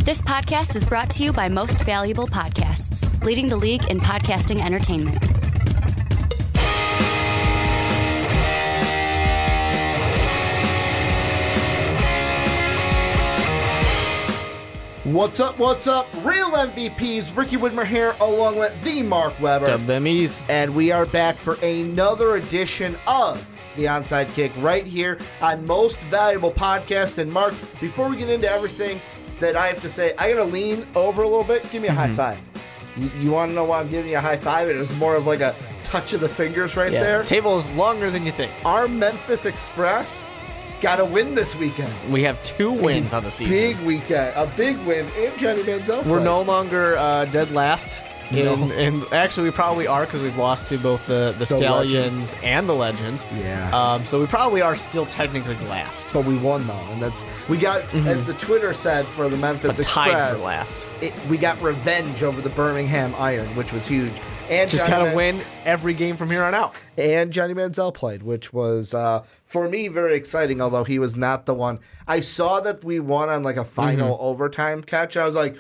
This podcast is brought to you by Most Valuable Podcasts, leading the league in podcasting entertainment. What's up, Real MVPs, Ricky Widmer here, along with the Mark Weber. Dub them ease. And we are back for another edition of the Onside Kick right here on Most Valuable Podcast. And Mark, before we get into everything that I have to say, I gotta lean over a little bit. Give me a high five. You want to know why I'm giving you a high five? It was more of like a touch of the fingers right there. The table is longer than you think. Our Memphis Express got a win this weekend. We have 2 wins on the season. Big weekend. A big win in Johnny Manziel. We're no longer dead last. And actually, we probably are because we've lost to both the Stallions and the Legends. Yeah. So we probably are still technically last. But we won, though. And we got, as the Twitter said for the Memphis Express, tied for last. We got revenge over the Birmingham Iron, which was huge. And just got to win every game from here on out. And Johnny Manziel played, which was, for me, very exciting, although he was not the one. I saw that we won on like a final overtime catch. I was like,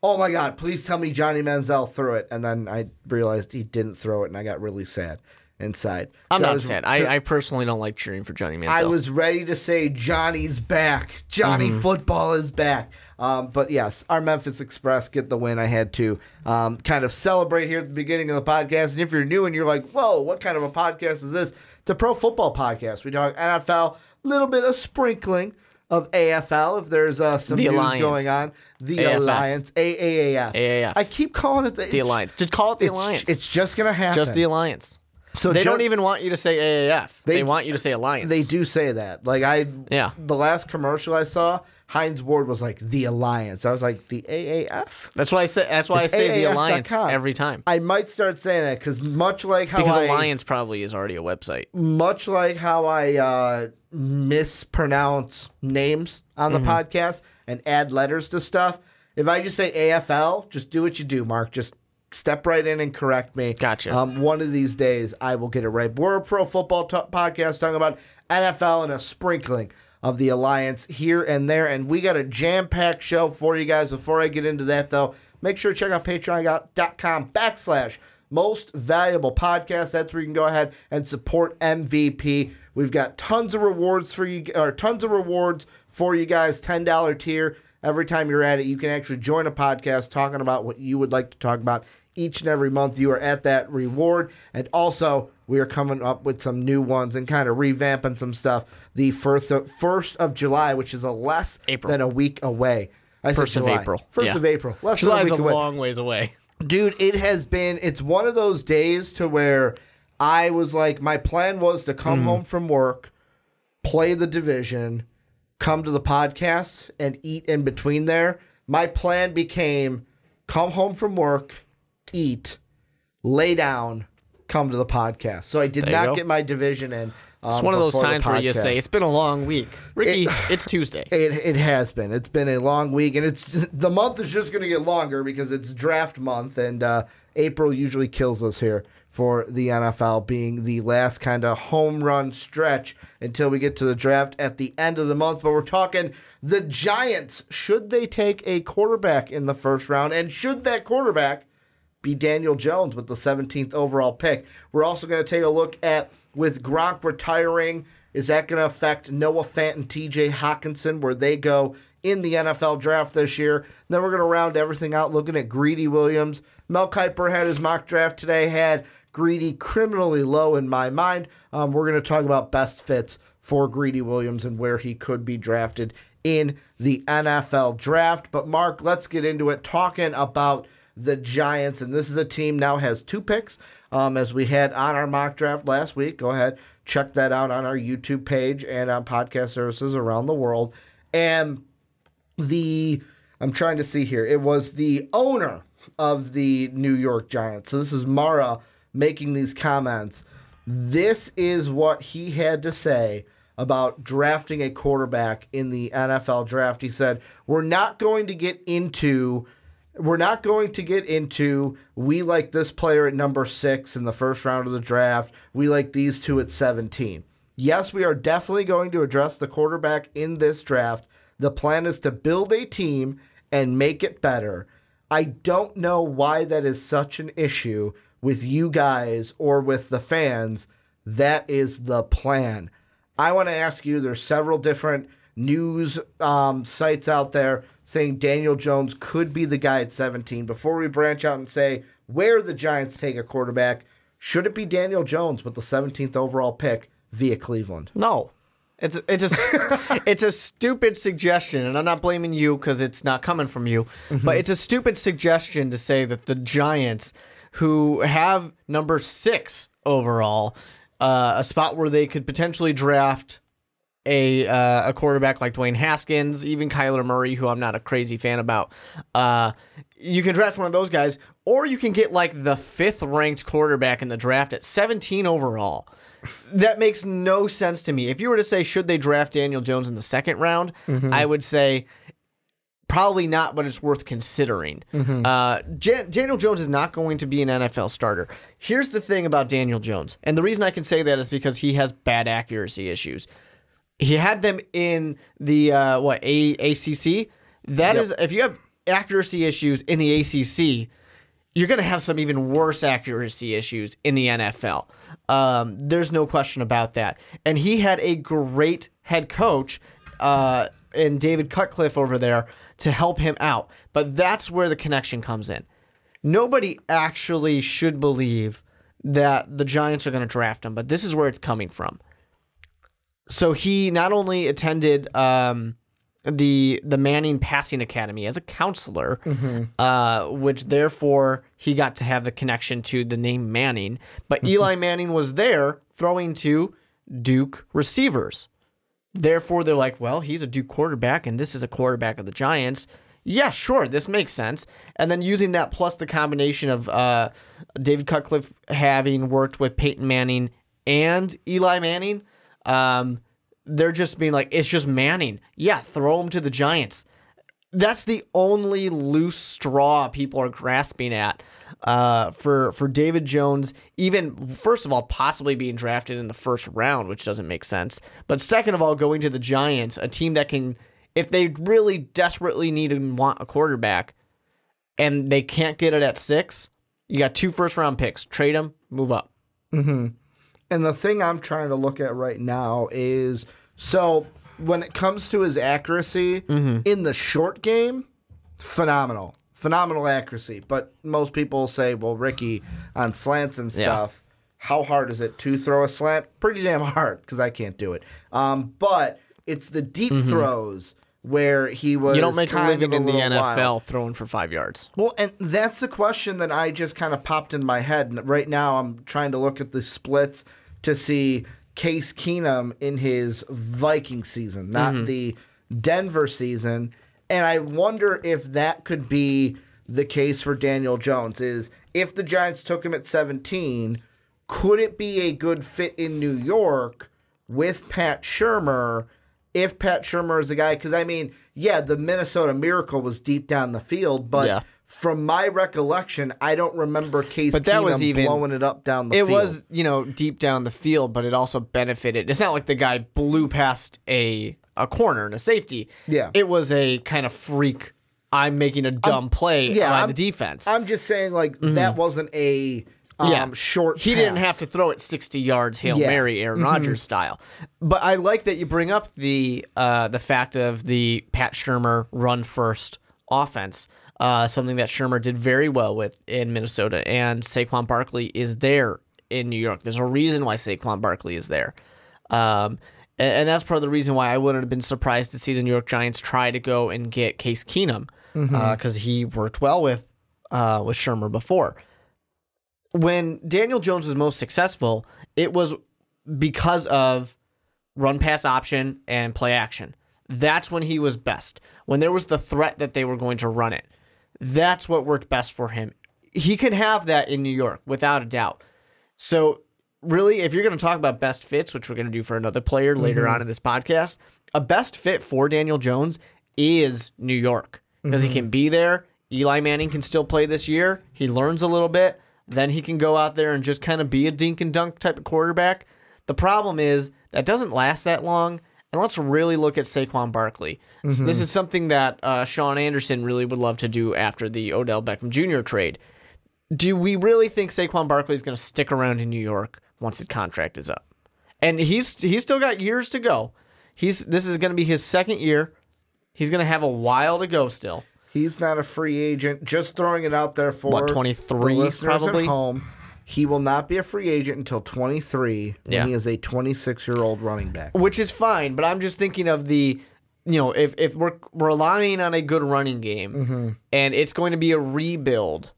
oh my God, please tell me Johnny Manziel threw it. And then I realized he didn't throw it, and I got really sad inside. I'm not sad. I personally don't like cheering for Johnny Manziel. I was ready to say Johnny's back. Johnny football is back. But yes, our Memphis Express get the win. I had to kind of celebrate here at the beginning of the podcast. And if you're new and you're like, whoa, what kind of a podcast is this? It's a pro football podcast. We talk NFL, a little bit of sprinkling of AFL if there's some news going on. The AFF. Alliance. AAAF. AAF. I keep calling it the Alliance. Just call it the Alliance. It's just going to happen. Just the Alliance. So they don't even want you to say AAF. They want you to say Alliance. They do say that. Like the last commercial I saw, Heinz Ward was like the Alliance. I was like the AAF. That's why I say the Alliance every time. I might start saying that because Alliance probably is already a website. Much like how I mispronounce names on the podcast and add letters to stuff. If I just say AFL, just do what you do, Mark. Just step right in and correct me. Gotcha. One of these days, I will get it right. We're a pro football podcast talking about NFL and a sprinkling of the Alliance here and there. And we got a jam-packed show for you guys. Before I get into that, though, make sure to check out patreon.com/Most Valuable Podcast. That's where you can go ahead and support MVP. We've got tons of rewards for you, guys. $10 tier. Every time you're at it, you can actually join a podcast talking about what you would like to talk about each and every month. You are at that reward. And also, we are coming up with some new ones and kind of revamping some stuff. The 1st of July, which is less than a week away. 1st of April. 1st of April. July is a long ways away. Dude, it's one of those days to where I was like, my plan was to come home from work, play the division, come to the podcast, and eat in between there. My plan became come home from work, eat, lay down, come to the podcast. So I did not get my division in. It's one of those times where you say, it's been a long week. Ricky, it's Tuesday. It has been. It's been a long week, and the month is just going to get longer because it's draft month, and April usually kills us here for the NFL, being the last kind of home run stretch until we get to the draft at the end of the month. But we're talking the Giants. Should they take a quarterback in the first round, and should that quarterback be Daniel Jones with the 17th overall pick? We're also going to take a look at, with Gronk retiring, is that going to affect Noah Fant and T.J. Hockenson, where they go in the NFL draft this year? And then we're going to round everything out looking at Greedy Williams. Mel Kiper had his mock draft today, had Greedy criminally low in my mind. We're going to talk about best fits for Greedy Williams and where he could be drafted in the NFL draft. But Mark, let's get into it, talking about the Giants. And this is a team now has 2 picks, as we had on our mock draft last week. Go ahead, check that out on our YouTube page and on podcast services around the world. And I'm trying to see here, it was the owner of the New York Giants. So this is Mara making these comments. This is what he had to say about drafting a quarterback in the NFL draft. He said, we're not going to get into we like this player at number 6 in the first round of the draft. We like these 2 at 17. Yes, we are definitely going to address the quarterback in this draft. The plan is to build a team and make it better. I don't know why that is such an issue with you guys or with the fans. That is the plan. I want to ask you, there's several different news sites out there saying Daniel Jones could be the guy at 17. Before we branch out and say where the Giants take a quarterback, should it be Daniel Jones with the 17th overall pick via Cleveland? No. It's a stupid suggestion, and I'm not blaming you because it's not coming from you, but it's a stupid suggestion to say that the Giants, who have number 6 overall, a spot where they could potentially draft a quarterback like Dwayne Haskins, even Kyler Murray, who I'm not a crazy fan about. You can draft one of those guys, or you can get like the 5th ranked quarterback in the draft at 17 overall. That makes no sense to me. If you were to say, should they draft Daniel Jones in the 2nd round, I would say probably not, but it's worth considering. Daniel Jones is not going to be an NFL starter. Here's the thing about Daniel Jones, and the reason I can say that is because he has bad accuracy issues. He had them in the ACC. That is, if you have accuracy issues in the ACC, you're going to have some even worse accuracy issues in the NFL. There's no question about that. And he had a great head coach in David Cutcliffe over there to help him out. But that's where the connection comes in. Nobody actually should believe that the Giants are going to draft him, but this is where it's coming from. So he not only attended the Manning Passing Academy as a counselor, which therefore he got to have the connection to the name Manning, but Eli Manning was there throwing to Duke receivers. Therefore, they're like, well, he's a Duke quarterback, and this is a quarterback of the Giants. Yeah, sure, this makes sense. And then using that plus the combination of David Cutcliffe having worked with Peyton Manning and Eli Manning, they're just being like, it's just Manning. Yeah, throw him to the Giants. That's the only loose straw people are grasping at for David Jones, even, first of all, possibly being drafted in the 1st round, which doesn't make sense. But second of all, going to the Giants, a team that can, if they really desperately need and want a quarterback and they can't get it at 6, you got 2 first-round picks. Trade them, move up. And the thing I'm trying to look at right now is, so when it comes to his accuracy in the short game, phenomenal accuracy. But most people say, well, Ricky, on slants and stuff, how hard is it to throw a slant? Pretty damn hard, because I can't do it. But it's the deep throws where he was. You don't make a living in the NFL wild. throwing for 5 yards. Well, and that's the question that I just kind of popped in my head. And right now I'm trying to look at the splits to see Case Keenum in his Viking season, not the Denver season. And I wonder if that could be the case for Daniel Jones, is if the Giants took him at 17, could it be a good fit in New York with Pat Shurmur if Pat Shurmur is a guy? Because, I mean, yeah, the Minnesota Miracle was deep down the field, but from my recollection, I don't remember Case Keenum blowing it up down the field. It was, deep down the field, but it also benefited. It's not like the guy blew past a corner and a safety. Yeah. It was a kind of freak, I'm making a dumb play by the defense. I'm just saying, like, that wasn't a short He pass. didn't have to throw it 60 yards, Hail Mary, Aaron Rodgers style. But I like that you bring up the fact of the Pat Shurmur run-first offense. Something that Shurmur did very well with in Minnesota, and Saquon Barkley is there in New York. There's a reason why Saquon Barkley is there. And that's part of the reason why I wouldn't have been surprised to see the New York Giants try to go and get Case Keenum, because he worked well with Shurmur before. When Daniel Jones was most successful, it was because of run-pass option and play action. That's when he was best. When there was the threat that they were going to run it. That's what worked best for him. He can have that in New York, without a doubt. So, really, if you're going to talk about best fits, which we're going to do for another player later on in this podcast, a best fit for Daniel Jones is New York. Because he can be there. Eli Manning can still play this year. He learns a little bit. Then he can go out there and just kind of be a dink and dunk type of quarterback. The problem is that doesn't last that long. and let's really look at Saquon Barkley. So this is something that Sean Anderson really would love to do after the Odell Beckham Jr. trade. Do we really think Saquon Barkley is going to stick around in New York once his contract is up? And he's still got years to go. This is going to be his second year. He's going to have a while to go still. He's not a free agent. Just throwing it out there for 23 the listeners probably at home. He will not be a free agent until 23 when he is a 26-year-old running back. Which is fine, but I'm just thinking of if we're relying on a good running game and it's going to be a rebuild,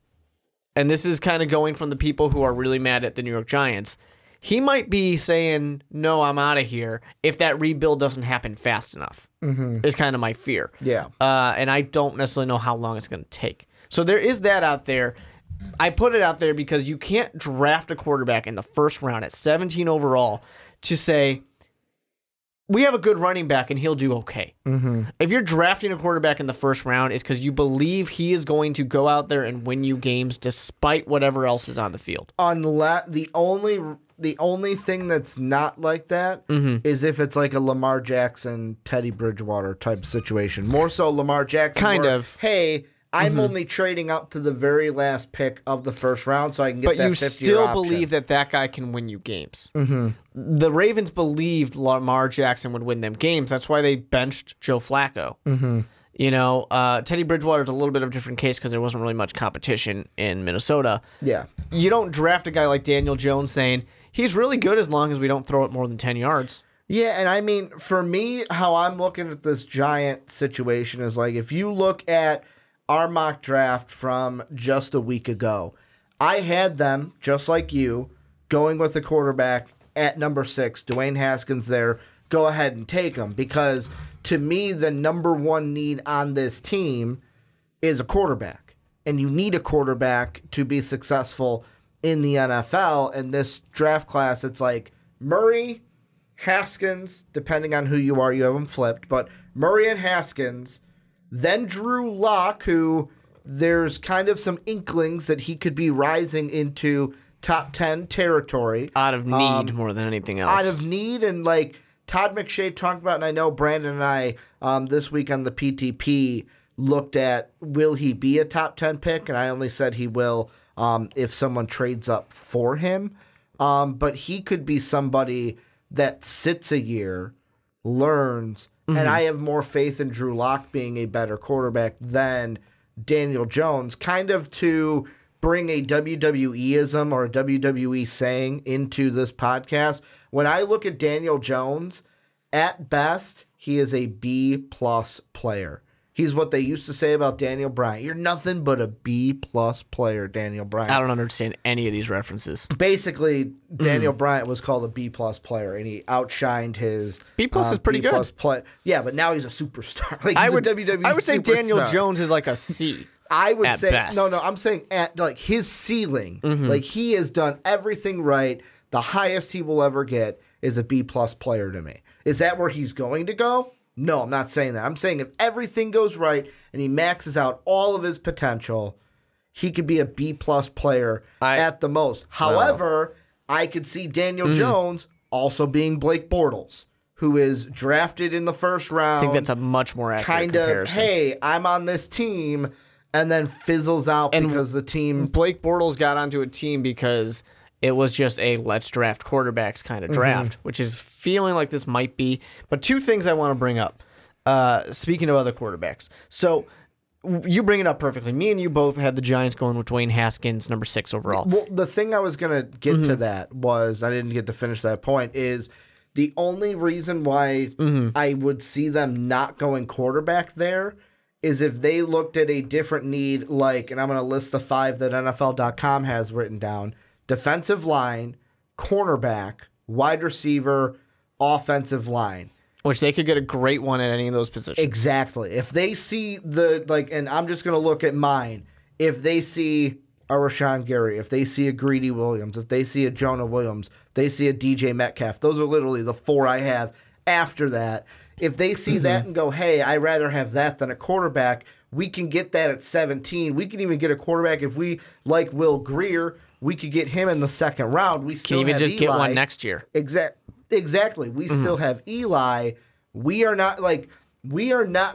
and this is kind of going from the people who are really mad at the New York Giants, he might be saying, no, I'm out of here if that rebuild doesn't happen fast enough, is kind of my fear. Yeah. And I don't necessarily know how long it's going to take. So there is that out there. I put it out there because you can't draft a quarterback in the first round at 17 overall to say, we have a good running back and he'll do okay. If you're drafting a quarterback in the first round, it's because you believe he is going to go out there and win you games despite whatever else is on the field. The only thing that's not like that is if it's like a Lamar Jackson, Teddy Bridgewater type situation. More so Lamar Jackson. Kind of. Hey, I'm only trading up to the very last pick of the first round so I can get that 50-year option. But you still believe that guy can win you games. The Ravens believed Lamar Jackson would win them games. That's why they benched Joe Flacco. You know, Teddy Bridgewater's a little bit of a different case because there wasn't really much competition in Minnesota. Yeah. You don't draft a guy like Daniel Jones saying, he's really good as long as we don't throw it more than 10 yards. Yeah, and I mean, for me, how I'm looking at this Giant situation is like, if you look at our mock draft from just a week ago, I had them, just like you, going with the quarterback at number 6, Dwayne Haskins there. Go ahead and take him, because to me, the number one need on this team is a quarterback. And you need a quarterback to be successful in the NFL. And this draft class, it's like Murray, Haskins, depending on who you are, you have them flipped, but Murray and Haskins, then Drew Lock, who there's kind of some inklings that he could be rising into top 10 territory. Out of need more than anything else. Out of need, and like Todd McShay talked about, and I know Brandon and I this week on the PTP looked at, will he be a top 10 pick? And I only said he will if someone trades up for him. But he could be somebody that sits a year, learns, and I have more faith in Drew Lock being a better quarterback than Daniel Jones, kind of to bring a WWE-ism or a WWE saying into this podcast. When I look at Daniel Jones, at best, he is a B-plus player. He's what they used to say about Daniel Bryant. You're nothing but a B-plus player, Daniel Bryant. I don't understand any of these references. Basically, Daniel Bryant was called a B-plus player, and he outshined his B-plus is pretty B-plus good. Yeah, but now he's a superstar. Like, I he's would a WWE I would say superstar. Daniel Jones is like a C. I would at say best. no. I'm saying at like his ceiling. Like, he has done everything right. The highest he will ever get is a B-plus player to me. Is that where he's going to go? No, I'm not saying that. I'm saying if everything goes right and he maxes out all of his potential, he could be a B-plus player at the most. However, I could see Daniel Jones also being Blake Bortles, who is drafted in the first round. I think that's a much more accurate kind comparison. of, hey, I'm on this team, and then fizzles out because the team... Blake Bortles got onto a team because it was just a let's draft quarterbacks kind of draft, which is feeling like this might be. But two things I want to bring up, speaking of other quarterbacks. So you bring it up perfectly. Me and you both had the Giants going with Dwayne Haskins, number 6 overall. Well, the thing I was going to get to that was, I didn't get to finish that point, is the only reason why I would see them not going quarterback there is if they looked at a different need, like, and I'm going to list the 5 that NFL.com has written down: defensive line, cornerback, wide receiver, offensive line. Which they could get a great one at any of those positions. Exactly. If they see and I'm just going to look at mine. If they see a Rashawn Gary, if they see a Greedy Williams, if they see a Jonah Williams, if they see a DJ Metcalf, those are literally the 4 I have after that. If they see that and go, hey, I'd rather have that than a quarterback, we can get that at 17. We can even get a quarterback if we like Will Grier. We could get him in the second round. We still can even have just Eli. get one next year. Exactly. We still have Eli we are not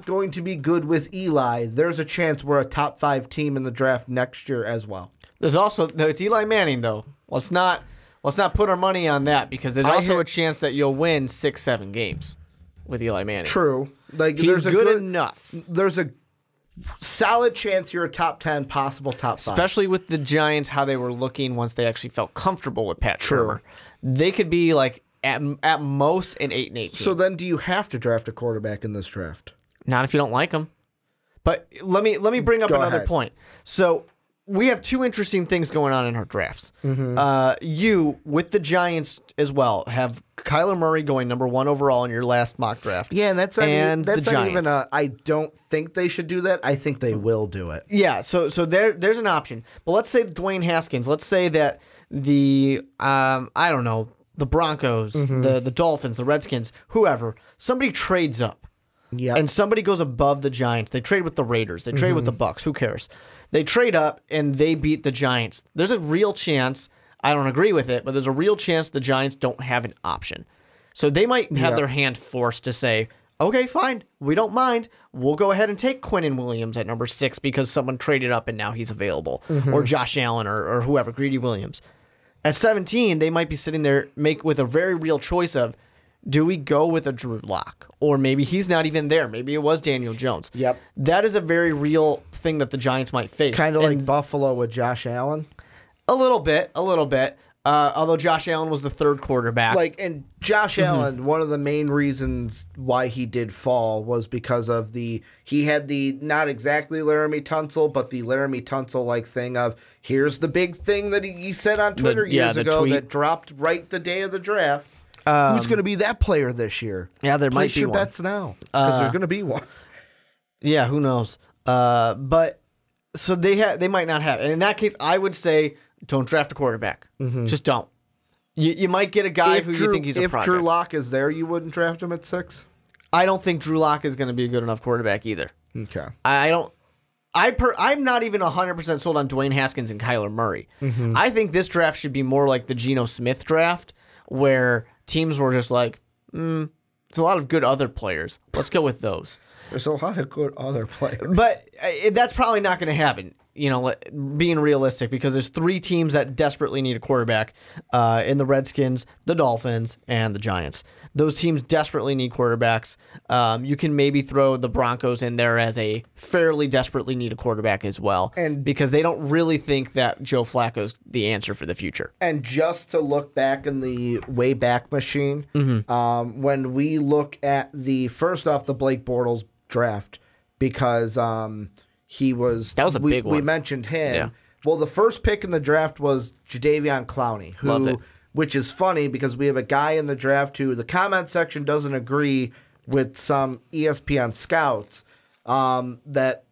going to be good with Eli. There's a chance we're a top 5 team in the draft next year as well. There's also it's Eli Manning though. Let's not put our money on that because there's also a chance that you'll win 6-7 games with Eli Manning. True. He's good enough. There's a solid chance you're a top 10, possible top 5. Especially with the Giants, how they were looking once they actually felt comfortable with Pat Shurmur. They could be like at most an 8-18. So then do you have to draft a quarterback in this draft? Not if you don't like him. But let me bring up another point. So we have 2 interesting things going on in our drafts. You, with the Giants as well, have Kyler Murray going number 1 overall in your last mock draft. Yeah, and that's not even I don't think they should do that. I think they will do it. Yeah, so there's an option. But let's say Dwayne Haskins. Let's say that the I don't know, the Broncos, the Dolphins, the Redskins, whoever, somebody trades up. Yeah. And somebody goes above the Giants. They trade with the Raiders. They trade with the Bucks. Who cares? They trade up and they beat the Giants. There's a real chance, I don't agree with it, but there's a real chance the Giants don't have an option. So they might have their hand forced to say, okay, fine, we don't mind. We'll go ahead and take Quinnen Williams at number 6 because someone traded up and now he's available. Or Josh Allen or whoever, Greedy Williams. At 17, they might be sitting there with a very real choice of, do we go with a Drew Lock? Or maybe he's not even there. Maybe it was Daniel Jones. Yep. That is a very real thing that the Giants might face. Kind of like Buffalo with Josh Allen? A little bit. Although Josh Allen was the 3rd quarterback. And Josh Allen, one of the main reasons why he did fall was because of he had the, not exactly Laramie Tunsil, but the Laramie Tunsil-like thing of, here's the big thing that he said on Twitter years ago that dropped right the day of the draft. Who's going to be that player this year? Yeah, there might be your one. bets now, because there's going to be one. Yeah, who knows? But so they might not have. And in that case, I would say don't draft a quarterback. Just don't. You might get a guy who you think he's a project. If Drew Lock is there, you wouldn't draft him at 6? I don't think Drew Lock is going to be a good enough quarterback either. Okay. I'm not even 100% sold on Dwayne Haskins and Kyler Murray. I think this draft should be more like the Geno Smith draft, where teams were just like, it's a lot of good other players. Let's go with those. There's a lot of good other players. But that's probably not going to happen, being realistic, because there's 3 teams that desperately need a quarterback in the Redskins, the Dolphins, and the Giants. Those teams desperately need quarterbacks. You can maybe throw the Broncos in there as a fairly desperately need a quarterback as well, and because they don't really think that Joe Flacco's the answer for the future. And just to look back in the Wayback Machine, when we look at the Blake Bortles draft, because that was a big one. We mentioned him. Yeah. Well, the first pick in the draft was Jadeveon Clowney, which is funny because we have a guy in the draft who the comment section doesn't agree with some ESPN scouts that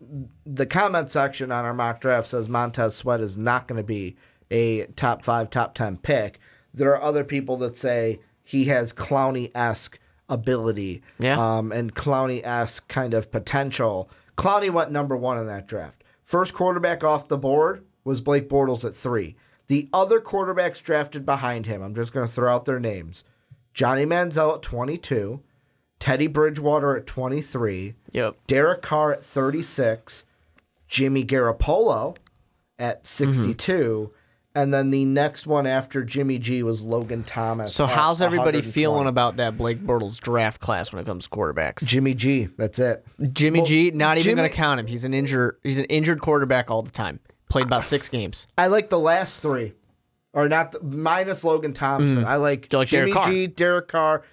the comment section on our mock draft says Montez Sweat is not going to be a top 5, top 10 pick. There are other people that say he has Clowney-esque ability and Clowney-esque kind of potential. Clowney went number 1 in that draft. First quarterback off the board was Blake Bortles at 3. The other quarterbacks drafted behind him, I'm just going to throw out their names. Johnny Manziel at 22, Teddy Bridgewater at 23, Derek Carr at 36, Jimmy Garoppolo at 62, and then the next one after Jimmy G was Logan Thomas. So how's everybody feeling about that Blake Bortles draft class when it comes to quarterbacks? Jimmy G, that's it. Jimmy G, not even going to count him. He's an injured quarterback all the time. Played about 6 games. I like the last 3, or not minus Logan Thompson. I like Jimmy G, Derek Carr,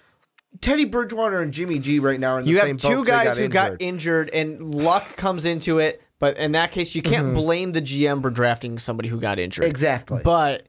Teddy Bridgewater, and Jimmy G right now are in the same boat. You have 2 guys who got injured, and luck comes into it. But in that case, you can't blame the GM for drafting somebody who got injured. Exactly. But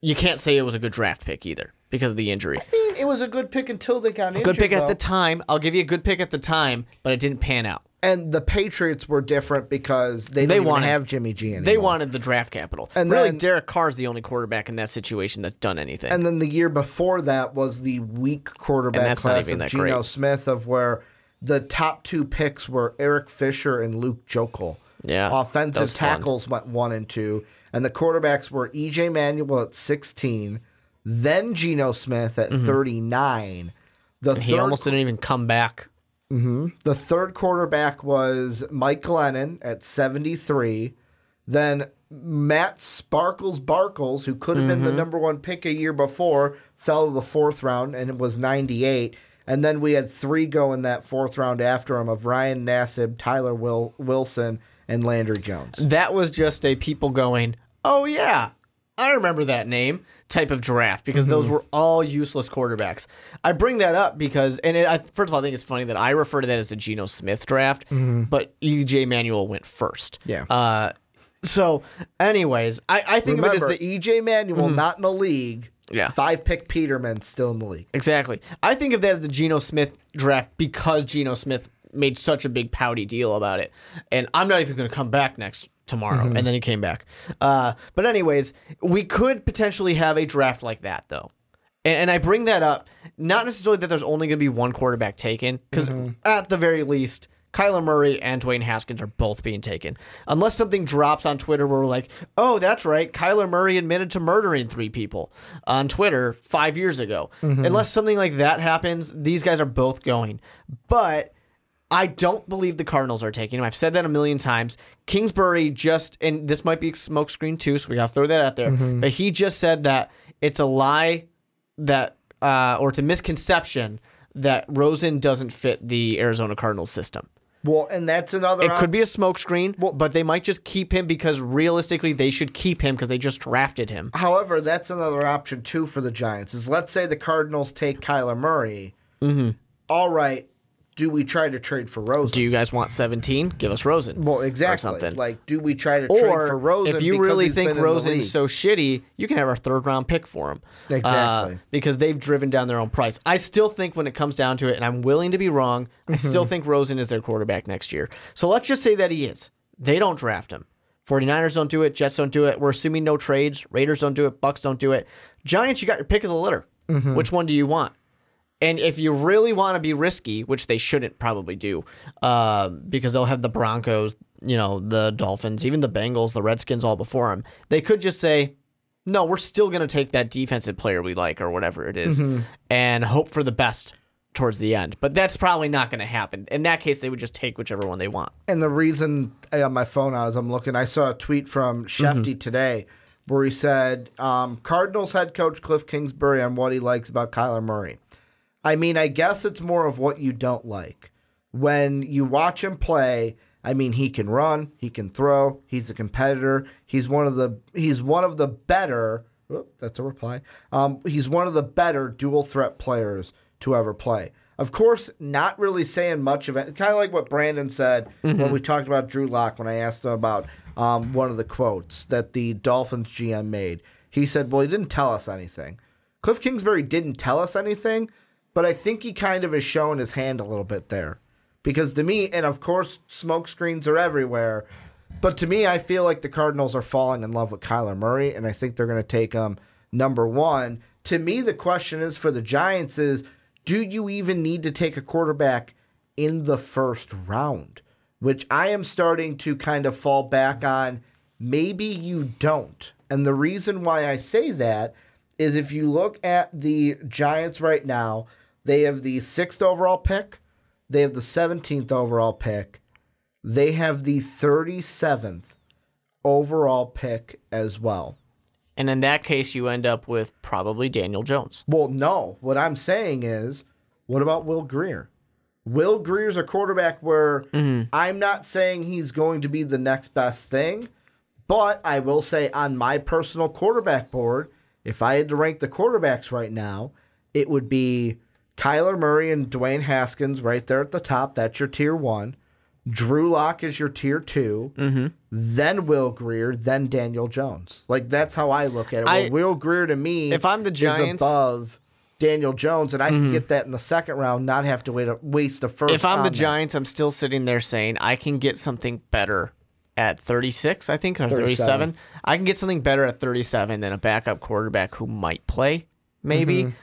you can't say it was a good draft pick either because of the injury. I mean, it was a good pick until they got injured. Good pick at the time. I'll give you a good pick at the time, but it didn't pan out. And the Patriots were different because they didn't even have Jimmy G anymore. They wanted the draft capital. And really, Derek Carr's the only quarterback in that situation that's done anything. And then the year before that was the weak quarterback class of Geno Smith, of where the top 2 picks were Eric Fisher and Luke Joeckel. Yeah, offensive tackles went 1 and 2. And the quarterbacks were E.J. Manuel at 16, then Geno Smith at 39, He almost didn't even come back. The third quarterback was Mike Glennon at 73. Then Matt Sparkles Barkles, who could have been the number one pick a year before, fell to the fourth round and it was 98. And then we had 3 go in that fourth round after him of Ryan Nassib, Tyler Wilson, and Landry Jones. That was just a people going, oh yeah, I remember that name type of draft because those were all useless quarterbacks. I bring that up because, first of all, I think it's funny that I refer to that as the Geno Smith draft, but E.J. Manuel went first. Yeah. So, anyways, I think remember, of it as the E.J. Manuel not in the league. Yeah. 5-pick Peterman still in the league. Exactly. I think of that as the Geno Smith draft because Geno Smith made such a big pouty deal about it. And I'm not even going to come back tomorrow. And then he came back. But anyways, we could potentially have a draft like that, though. And I bring that up, not necessarily that there's only going to be one quarterback taken, because at the very least, Kyler Murray and Dwayne Haskins are both being taken. Unless something drops on Twitter where we're like, oh, that's right, Kyler Murray admitted to murdering 3 people on Twitter 5 years ago. Unless something like that happens, these guys are both going. But I don't believe the Cardinals are taking him. I've said that a million times. Kingsbury and this might be smokescreen too, so we got to throw that out there. But he just said that it's a lie that, or it's a misconception that Rosen doesn't fit the Arizona Cardinals system. Well, and that's another It could be a smokescreen, but they might just keep him because realistically they should keep him because they just drafted him. However, that's another option too for the Giants. Is let's say the Cardinals take Kyler Murray. All right, do we try to trade for Rosen? Do you guys want 17? Give us Rosen. Well, exactly. Or something. Like, do we try to trade for Rosen? If you really think Rosen's so shitty, you can have our 3rd-round pick for him. Exactly. Because they've driven down their own price. I still think when it comes down to it, and I'm willing to be wrong, I still think Rosen is their quarterback next year. So let's just say that he is. They don't draft him. 49ers don't do it. Jets don't do it. We're assuming no trades. Raiders don't do it. Bucks don't do it. Giants, you got your pick of the litter. Which one do you want? And if you really want to be risky, which they shouldn't probably do, because they'll have the Broncos, the Dolphins, even the Bengals, the Redskins all before them, they could just say, no, we're still going to take that defensive player we like or whatever it is and hope for the best towards the end. But that's probably not going to happen. In that case, they would just take whichever one they want. And the reason on my phone as I'm looking, I saw a tweet from Shefty today where he said, Cardinals head coach Cliff Kingsbury on what he likes about Kyler Murray. I mean, I guess it's more of what you don't like. When you watch him play, I mean, he can run, he can throw, he's a competitor. He's one of the better. Oh, that's a reply. He's one of the better dual threat players to ever play. Of course, not really saying much of it. Kind of like what Brandon said when we talked about Drew Lock when I asked him about one of the quotes that the Dolphins GM made. He said, well, he didn't tell us anything. Cliff Kingsbury didn't tell us anything. But I think he kind of has shown his hand a little bit there. Because to me, and of course, smoke screens are everywhere, but to me, I feel like the Cardinals are falling in love with Kyler Murray, and I think they're going to take him number 1. To me, the question is for the Giants is, do you even need to take a quarterback in the 1st round? Which I am starting to kind of fall back on, maybe you don't. And the reason why I say that is if you look at the Giants right now, they have the 6th overall pick. They have the 17th overall pick. They have the 37th overall pick as well. And in that case, you end up with probably Daniel Jones. Well, no. What I'm saying is, what about Will Grier? Will Grier's a quarterback where I'm not saying he's going to be the next best thing, but I will say on my personal quarterback board, if I had to rank the quarterbacks right now, it would be Kyler Murray and Dwayne Haskins right there at the top. That's your tier 1. Drew Lock is your tier 2. Then Will Grier, then Daniel Jones. Like, that's how I look at it. Will Grier, to me, if I'm the Giants, is above Daniel Jones, and I can get that in the 2nd round, not have to waste a first. If I'm the Giants, I'm still sitting there saying I can get something better at 36, I think, or 37. I can get something better at 37 than a backup quarterback who might play, maybe.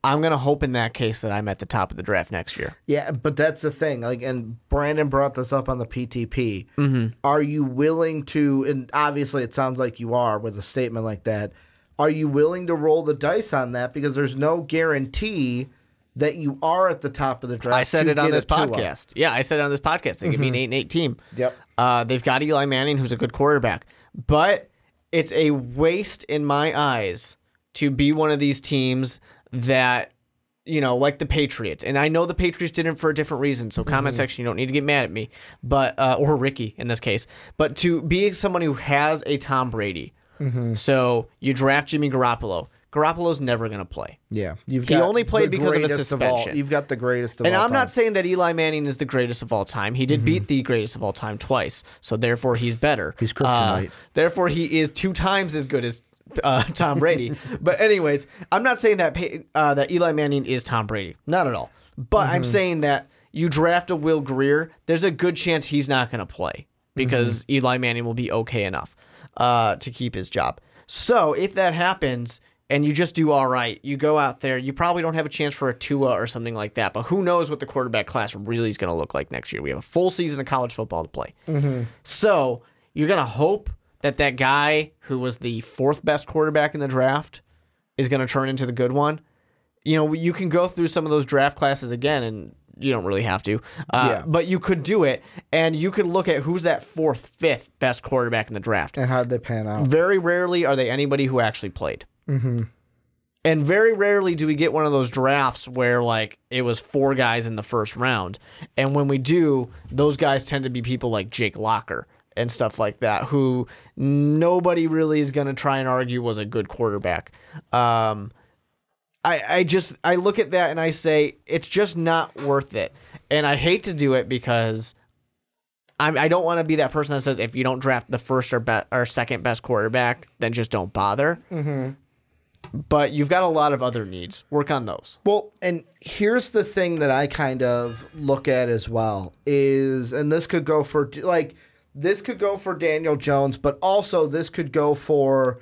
I'm going to hope in that case that I'm at the top of the draft next year. Yeah, but that's the thing. Like, and Brandon brought this up on the PTP. Are you willing to, and obviously it sounds like you are with a statement like that, are you willing to roll the dice on that? Because there's no guarantee that you are at the top of the draft. I said it on this Tua. podcast. Yeah, I said it on this podcast. They could be an 8-8 team. Yep. They've got Eli Manning, who's a good quarterback. But it's a waste in my eyes to be one of these teams that, like the Patriots. And I know the Patriots did it for a different reason. So comment section, you don't need to get mad at me, but or Ricky in this case. But to be someone who has a Tom Brady. So you draft Jimmy Garoppolo. Garoppolo's never going to play. Yeah. He only played because of a suspension. You've got the greatest of all time. And I'm not saying that Eli Manning is the greatest of all time. He did beat the greatest of all time twice. So therefore, he's better. He's kryptonite. Therefore, he is 2 times as good as Tom Brady. But anyways, I'm not saying that that Eli Manning is Tom Brady. Not at all. But I'm saying that you draft a Will Grier, there's a good chance he's not going to play because Eli Manning will be okay enough to keep his job. So if that happens and you just do all right, you go out there, you probably don't have a chance for a Tua or something like that. But who knows what the quarterback class really is going to look like next year. We have a full season of college football to play. So you're going to hope that guy who was the 4th best quarterback in the draft is going to turn into the good one. You can go through some of those draft classes again, and you don't really have to. But you could do it, and you could look at who's that 4th, 5th best quarterback in the draft. And how did they pan out? Very rarely are they anybody who actually played. And very rarely do we get one of those drafts where it was 4 guys in the first round. And when we do, those guys tend to be people like Jake Locker and stuff like that, who nobody really is going to try and argue was a good quarterback. I look at that and I say it's just not worth it. And I hate to do it because I don't want to be that person that says if you don't draft the first or second best quarterback, then just don't bother. But you've got a lot of other needs. Work on those. Well, and here's the thing that I kind of look at as well is, and this could go for Daniel Jones, but also this could go for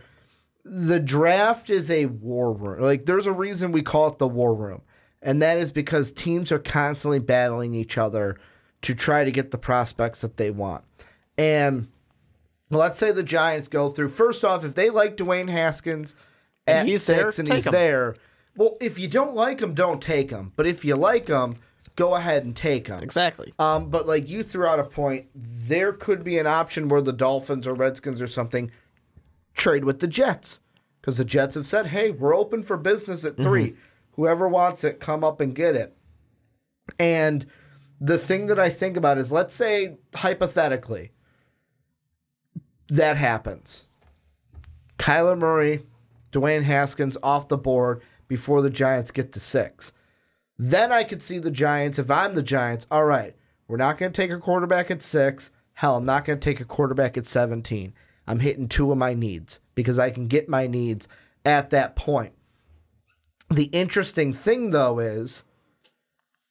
the draft is a war room. There's a reason we call it the war room, and that is because teams are constantly battling each other to try to get the prospects that they want. And let's say the Giants go through. First off, if they like Dwayne Haskins at 6 and he's there, well, if you don't like him, don't take him. But if you like him, go ahead and take him. Exactly. But you threw out a point, there could be an option where the Dolphins or Redskins or something trade with the Jets, because the Jets have said, hey, we're open for business at 3. Whoever wants it, come up and get it. And the thing that I think about is, let's say, hypothetically, that happens. Kyler Murray, Dwayne Haskins off the board before the Giants get to 6. Then I could see the Giants, if I'm the Giants, all right, we're not going to take a quarterback at 6. Hell, I'm not going to take a quarterback at 17. I'm hitting 2 of my needs because I can get my needs at that point. The interesting thing, though, is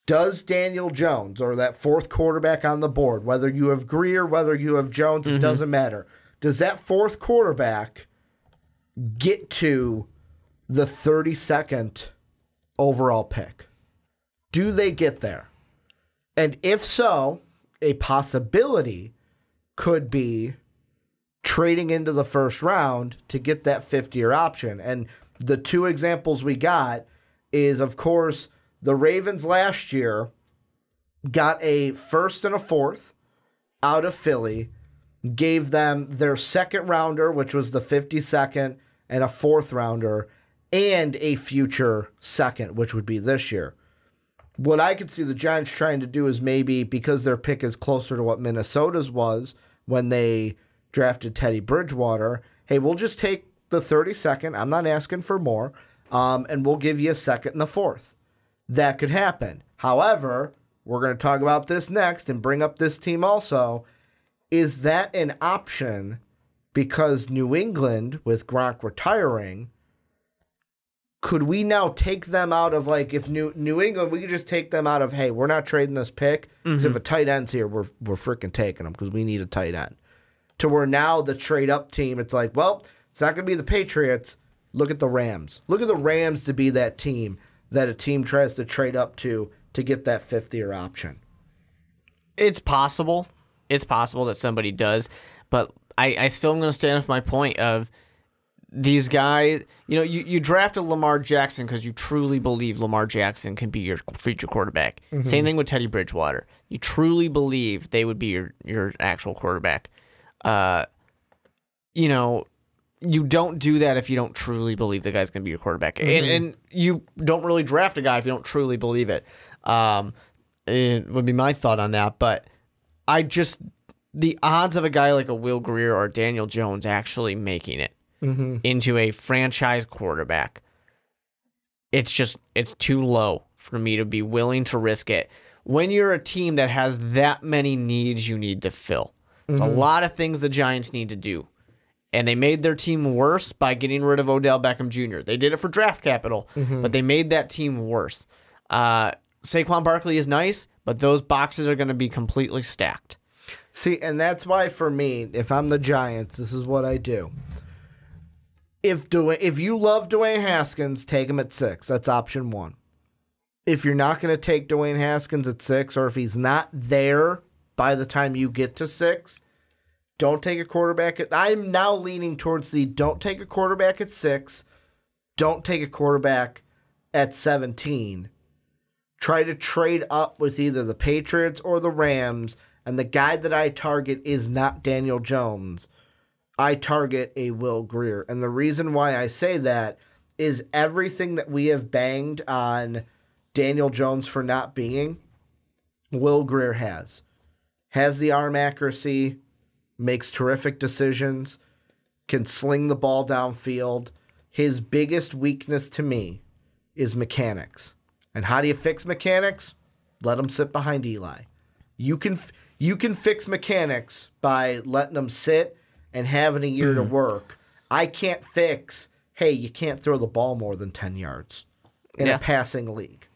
does Daniel Jones, or that 4th quarterback on the board, whether you have Grier, whether you have Jones, it doesn't matter. Does that 4th quarterback get to the 32nd overall pick? Do they get there? And if so, a possibility could be trading into the first round to get that 5th-year option. And the 2 examples we got is, of course, the Ravens last year got a 1st and a 4th out of Philly, gave them their 2nd rounder, which was the 52nd, and a 4th rounder, and a future 2nd, which would be this year. What I could see the Giants trying to do is maybe, because their pick is closer to what Minnesota's was when they drafted Teddy Bridgewater, hey, we'll just take the 32nd. I'm not asking for more. And we'll give you a 2nd and a 4th. That could happen. However, we're going to talk about this next and bring up this team also. Is that an option because New England, with Gronk retiring, could we now take them out of, if New England, we could just take them out of, hey, we're not trading this pick, because if a tight end's here, we're freaking taking them because we need a tight end. To where now the trade-up team, it's well, it's not going to be the Patriots. Look at the Rams. Look at the Rams to be that team that a team tries to trade up to get that 5th-year option. It's possible. It's possible that somebody does, but I still am going to stand with my point of these guys, you drafted Lamar Jackson because you truly believe Lamar Jackson can be your future quarterback. Mm-hmm. Same thing with Teddy Bridgewater. You truly believe they would be your actual quarterback. You don't do that if you don't truly believe the guy's going to be your quarterback. Mm-hmm. And you don't really draft a guy if you don't truly believe it. It would be my thought on that. But the odds of a guy like a Will Grier or Daniel Jones actually making it into a franchise quarterback, it's too low for me to be willing to risk it. When you're a team that has that many needs you need to fill, there's a lot of things the Giants need to do. And they made their team worse by getting rid of Odell Beckham Jr. They did it for draft capital, but they made that team worse. Saquon Barkley is nice, but those boxes are going to be completely stacked. See, and that's why for me, if I'm the Giants, this is what I do. If you love Dwayne Haskins, take him at 6. That's option 1. If you're not going to take Dwayne Haskins at 6, or if he's not there by the time you get to 6, don't take a quarterback. I'm now leaning towards don't take a quarterback at 6. Don't take a quarterback at 17. Try to trade up with either the Patriots or the Rams. And the guy that I target is not Daniel Jones. I target a Will Grier. And the reason why I say that is everything that we have banged on Daniel Jones for not being, Will Grier has. Has the arm accuracy, makes terrific decisions, can sling the ball downfield. His biggest weakness to me is mechanics. And how do you fix mechanics? Let him sit behind Eli. You can fix mechanics by letting them sit and having a year to work. I can't fix, hey, you can't throw the ball more than 10 yards in a passing league.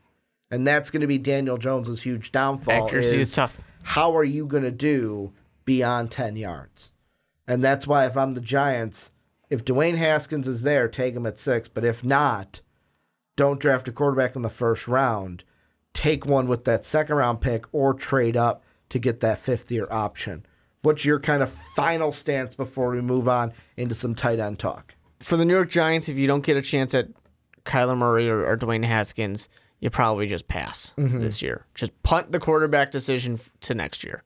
And that's going to be Daniel Jones' huge downfall. Accuracy is tough. How are you going to do beyond 10 yards? And that's why if I'm the Giants, if Dwayne Haskins is there, take him at 6. But if not, don't draft a quarterback in the first round. Take one with that second-round pick or trade up to get that 5th-year option. What's your kind of final stance before we move on into some tight end talk? For the New York Giants, if you don't get a chance at Kyler Murray or Dwayne Haskins, you probably just pass this year. Just punt the quarterback decision to next year.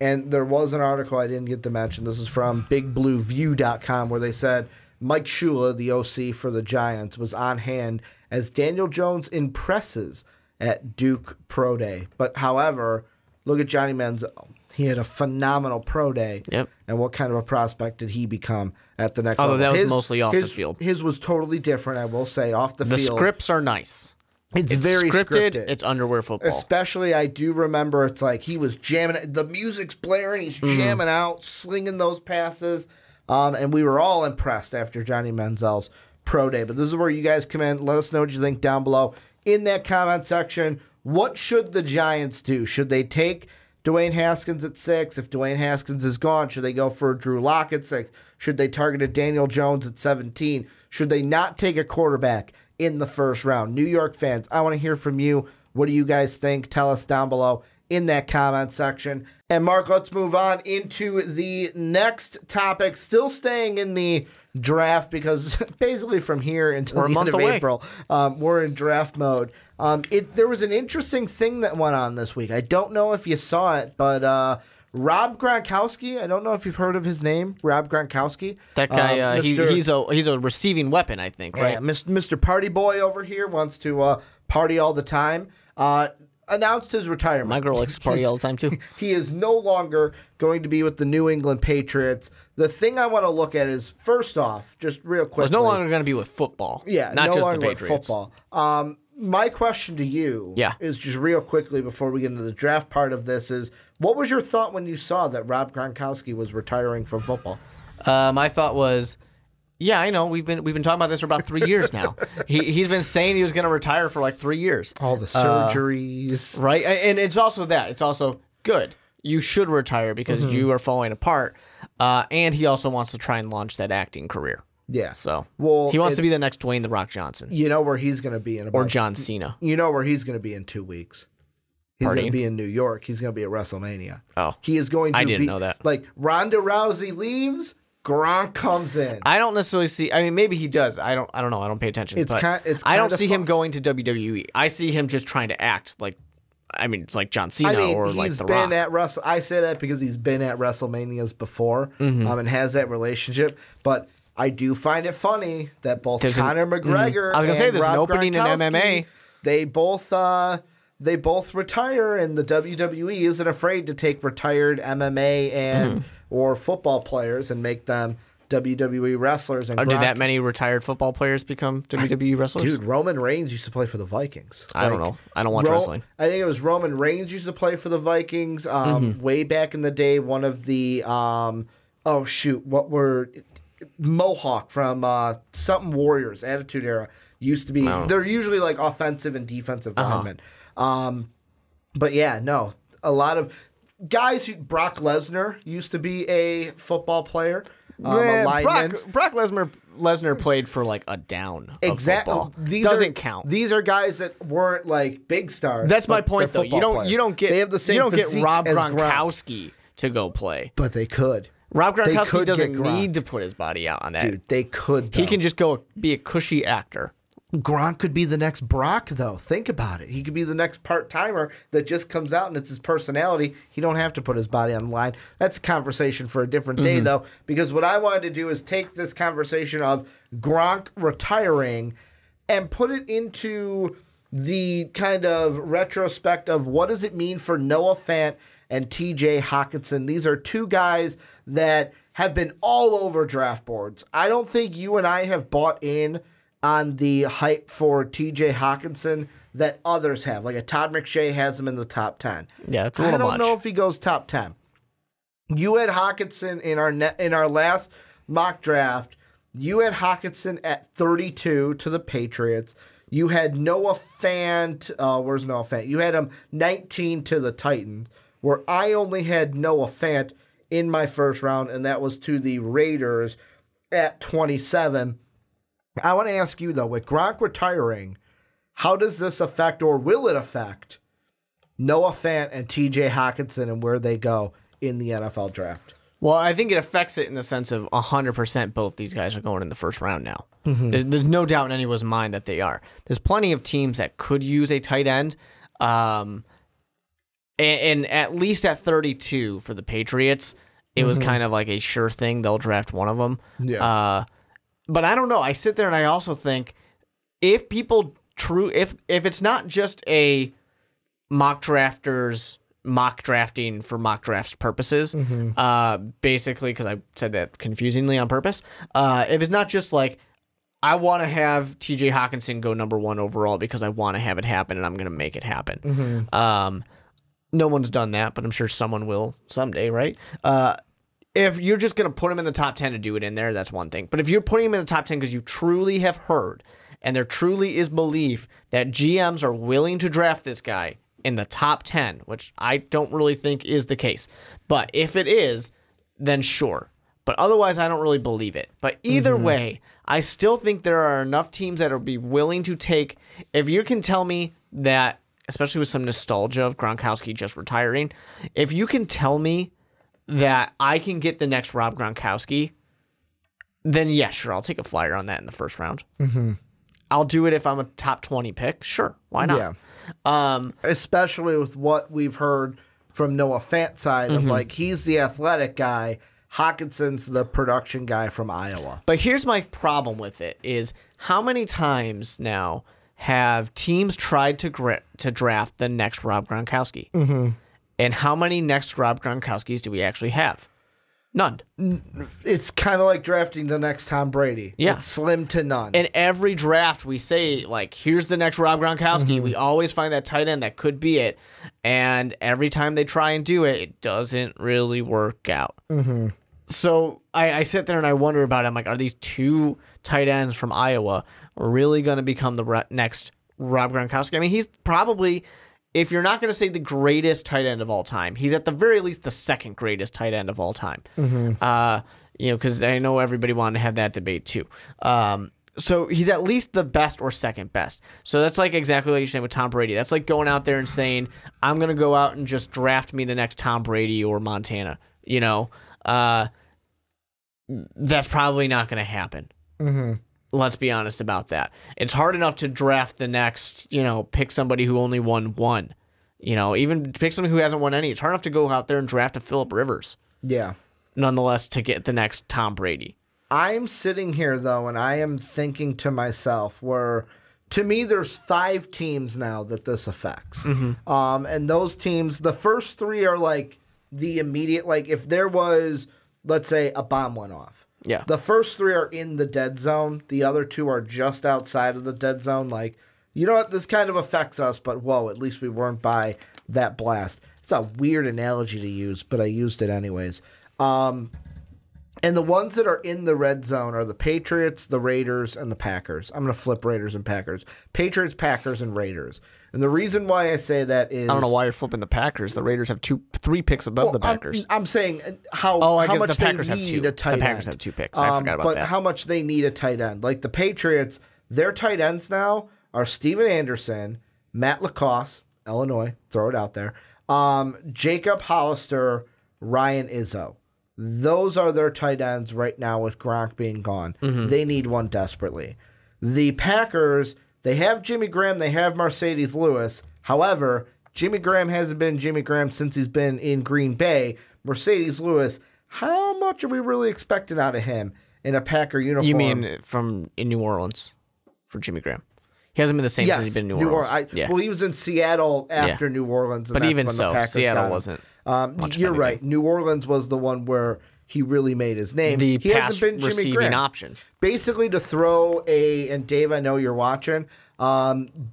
And there was an article I didn't get to mention. This is from BigBlueView.com where they said Mike Shula, the OC for the Giants, was on hand as Daniel Jones impresses at Duke Pro Day. But however, look at Johnny Manziel. He had a phenomenal pro day. Yep. And what kind of a prospect did he become at the next level? Although that was mostly off the field. His was totally different, I will say, off the field. The scripts are nice. It's very scripted. It's underwear football. Especially, I do remember it's like he was jamming. The music's blaring. He's jamming out, slinging those passes. And we were all impressed after Johnny Manziel's pro day. But this is where you guys come in. Let us know what you think down below in that comment section. What should the Giants do? Should they take Dwayne Haskins at 6? If Dwayne Haskins is gone, should they go for Drew Lock at 6? Should they target a Daniel Jones at 17? Should they not take a quarterback in the first round? New York fans, I want to hear from you. What do you guys think? Tell us down below in that comment section. And Mark, let's move on into the next topic. Still staying in the draft because basically from here until the end of April, we're in draft mode. There was an interesting thing that went on this week. I don't know if you saw it, but Rob Gronkowski, I don't know if you've heard of his name, Rob Gronkowski. That guy, he's a receiving weapon, I think, right? Yeah, Mr. Party Boy over here wants to party all the time. Announced his retirement. My girl likes to party all the time, too. He is no longer going to be with the New England Patriots. The thing I want to look at is, first off, just real quickly. He's no longer going to be with football. Yeah, not no just longer the Patriots. with football. My question to you is just real quickly before we get into the draft part of this is, what was your thought when you saw that Rob Gronkowski was retiring from football? My thought was, yeah, I know. We've been talking about this for about 3 years now. He's been saying he was going to retire for like 3 years. All the surgeries, right? And it's also that. It's also good. You should retire because you are falling apart. And he also wants to try and launch that acting career. Yeah. So he wants to be the next Dwayne "The Rock" Johnson. You know where he's going to be in about, or John Cena. You know where he's going to be in 2 weeks. He's going to be in New York. He's going to be at WrestleMania. Oh, he is going to. I didn't know that. Like Ronda Rousey leaves. Gronk comes in. I don't necessarily see. I mean, maybe he does. I don't know. I don't pay attention. I don't see him going to WWE. I see him just trying to act like John Cena or like The Rock. I say that because he's been at WrestleManias before and has that relationship. But I do find it funny that both Conor McGregor I was gonna say there's Rob an opening in Gronkowski, MMA. They both retire, and the WWE isn't afraid to take retired MMA and or football players and make them WWE wrestlers. And did that many retired football players become WWE wrestlers? Dude, Roman Reigns used to play for the Vikings. I don't know. I don't watch wrestling. I think it was Roman Reigns used to play for the Vikings way back in the day. One of the Mohawk from something Warriors, Attitude Era, used to be. They're usually like offensive and defensive linemen. But yeah, no, a lot of guys Brock Lesnar used to be a football player. A lineman. Brock Lesnar played for like a down. Exactly. Of football. Doesn't count. These are guys that weren't like big stars. That's my point, though. You don't get. They have the same. You don't get Rob Gronkowski to go play, but they could. Rob Gronkowski doesn't need to put his body out on that. Dude, they could. Though. He can just go be a cushy actor. Gronk could be the next Brock, though. Think about it. He could be the next part-timer that just comes out and it's his personality. He don't have to put his body on the line. That's a conversation for a different day, though, because what I wanted to do is take this conversation of Gronk retiring and put it into the kind of retrospect of what does it mean for Noah Fant and T.J. Hockenson. These are two guys that have been all over draft boards. I don't think you and I have bought in on the hype for T.J. Hockenson that others have. Like a Todd McShay has him in the top 10. Yeah, it's a little much. I don't know if he goes top 10. You had Hockenson in our last mock draft. You had Hockenson at 32 to the Patriots. You had Noah Fant. Where's Noah Fant? You had him 19 to the Titans, where I only had Noah Fant in my first round, and that was to the Raiders at 27. I want to ask you, though, with Gronk retiring, how does this affect, or will it affect, Noah Fant and T.J. Hockenson and where they go in the NFL draft? Well, I think it affects it in the sense of 100% both these guys are going in the first round now. There's no doubt in anyone's mind that they are. There's plenty of teams that could use a tight end, and at least at 32 for the Patriots, it was kind of like a sure thing. They'll draft one of them. Yeah. But I don't know. I sit there and I also think if it's not just a mock drafting for mock drafts purposes, basically, because I said that confusingly on purpose, if it's not just like, I want to have T.J. Hockenson go number 1 overall because I want to have it happen and I'm going to make it happen. No one's done that, but I'm sure someone will someday, right? If you're just going to put him in the top 10 to do it in there, that's one thing. But if you're putting him in the top 10 because you truly have heard and there truly is belief that GMs are willing to draft this guy in the top 10, which I don't really think is the case. But if it is, then sure. But otherwise, I don't really believe it. But either way, I still think there are enough teams that will be willing to take. If you can tell me that, especially with some nostalgia of Gronkowski just retiring, if you can tell me that I can get the next Rob Gronkowski, then yeah, sure, I'll take a flyer on that in the first round. I'll do it if I'm a top 20 pick. Sure, why not? Yeah. Especially with what we've heard from Noah Fant's side of like, he's the athletic guy, Hockenson's the production guy from Iowa. But here's my problem with it is how many times now have teams tried to draft the next Rob Gronkowski? And how many next Rob Gronkowskis do we actually have? None. It's kind of like drafting the next Tom Brady. Yeah. It's slim to none. In every draft, we say, like, here's the next Rob Gronkowski. We always find that tight end that could be it. And every time they try and do it, it doesn't really work out. So I sit there and I wonder about it. I'm like, are these two tight ends from Iowa really going to become the next Rob Gronkowski? I mean, he's probably... If you're not going to say the greatest tight end of all time, he's at the very least the second greatest tight end of all time. Because I know everybody wanted to have that debate too. So he's at least the best or second best. So that's like exactly what you're saying with Tom Brady. That's like going out there and saying, I'm going to go out and just draft me the next Tom Brady or Montana. that's probably not going to happen. Let's be honest about that. It's hard enough to draft the next, pick somebody who only won one. Even pick somebody who hasn't won any. It's hard enough to go out there and draft a Phillip Rivers. Yeah. Nonetheless, to get the next Tom Brady. I'm sitting here, though, and I am thinking to myself where, to me, there's 5 teams now that this affects. And those teams, the first 3 are like the immediate, like if there was, let's say, a bomb went off. Yeah. The first 3 are in the dead zone. The other 2 are just outside of the dead zone. Like, you know what? This kind of affects us, but whoa, at least we weren't by that blast. It's a weird analogy to use, but I used it anyways. And the ones that are in the red zone are the Patriots, the Raiders, and the Packers. I'm going to flip Raiders and Packers. Patriots, Packers, and Raiders. And the reason why I say that is... I don't know why you're flipping the Packers. The Raiders have 3 picks above the Packers. I'm saying how much the Packers they need a tight end. The Packers have 2 picks. I forgot about that. But how much they need a tight end. Like the Patriots, their tight ends now are Steven Anderson, Matt LaCosse, Illinois, throw it out there, Jacob Hollister, Ryan Izzo. Those are their tight ends right now with Gronk being gone. They need one desperately. The Packers, they have Jimmy Graham, they have Mercedes Lewis. However, Jimmy Graham hasn't been Jimmy Graham since he's been in Green Bay. Mercedes Lewis, how much are we really expecting out of him in a Packer uniform? You mean in New Orleans for Jimmy Graham? He hasn't been the same since he's been in New Orleans. Well, he was in Seattle after New Orleans. And but that's even when so, the Packers Seattle wasn't. You're right. New Orleans was the one where he really made his name. The he pass hasn't been Jimmy receiving Graham. option. Basically, to throw and Dave, I know you're watching.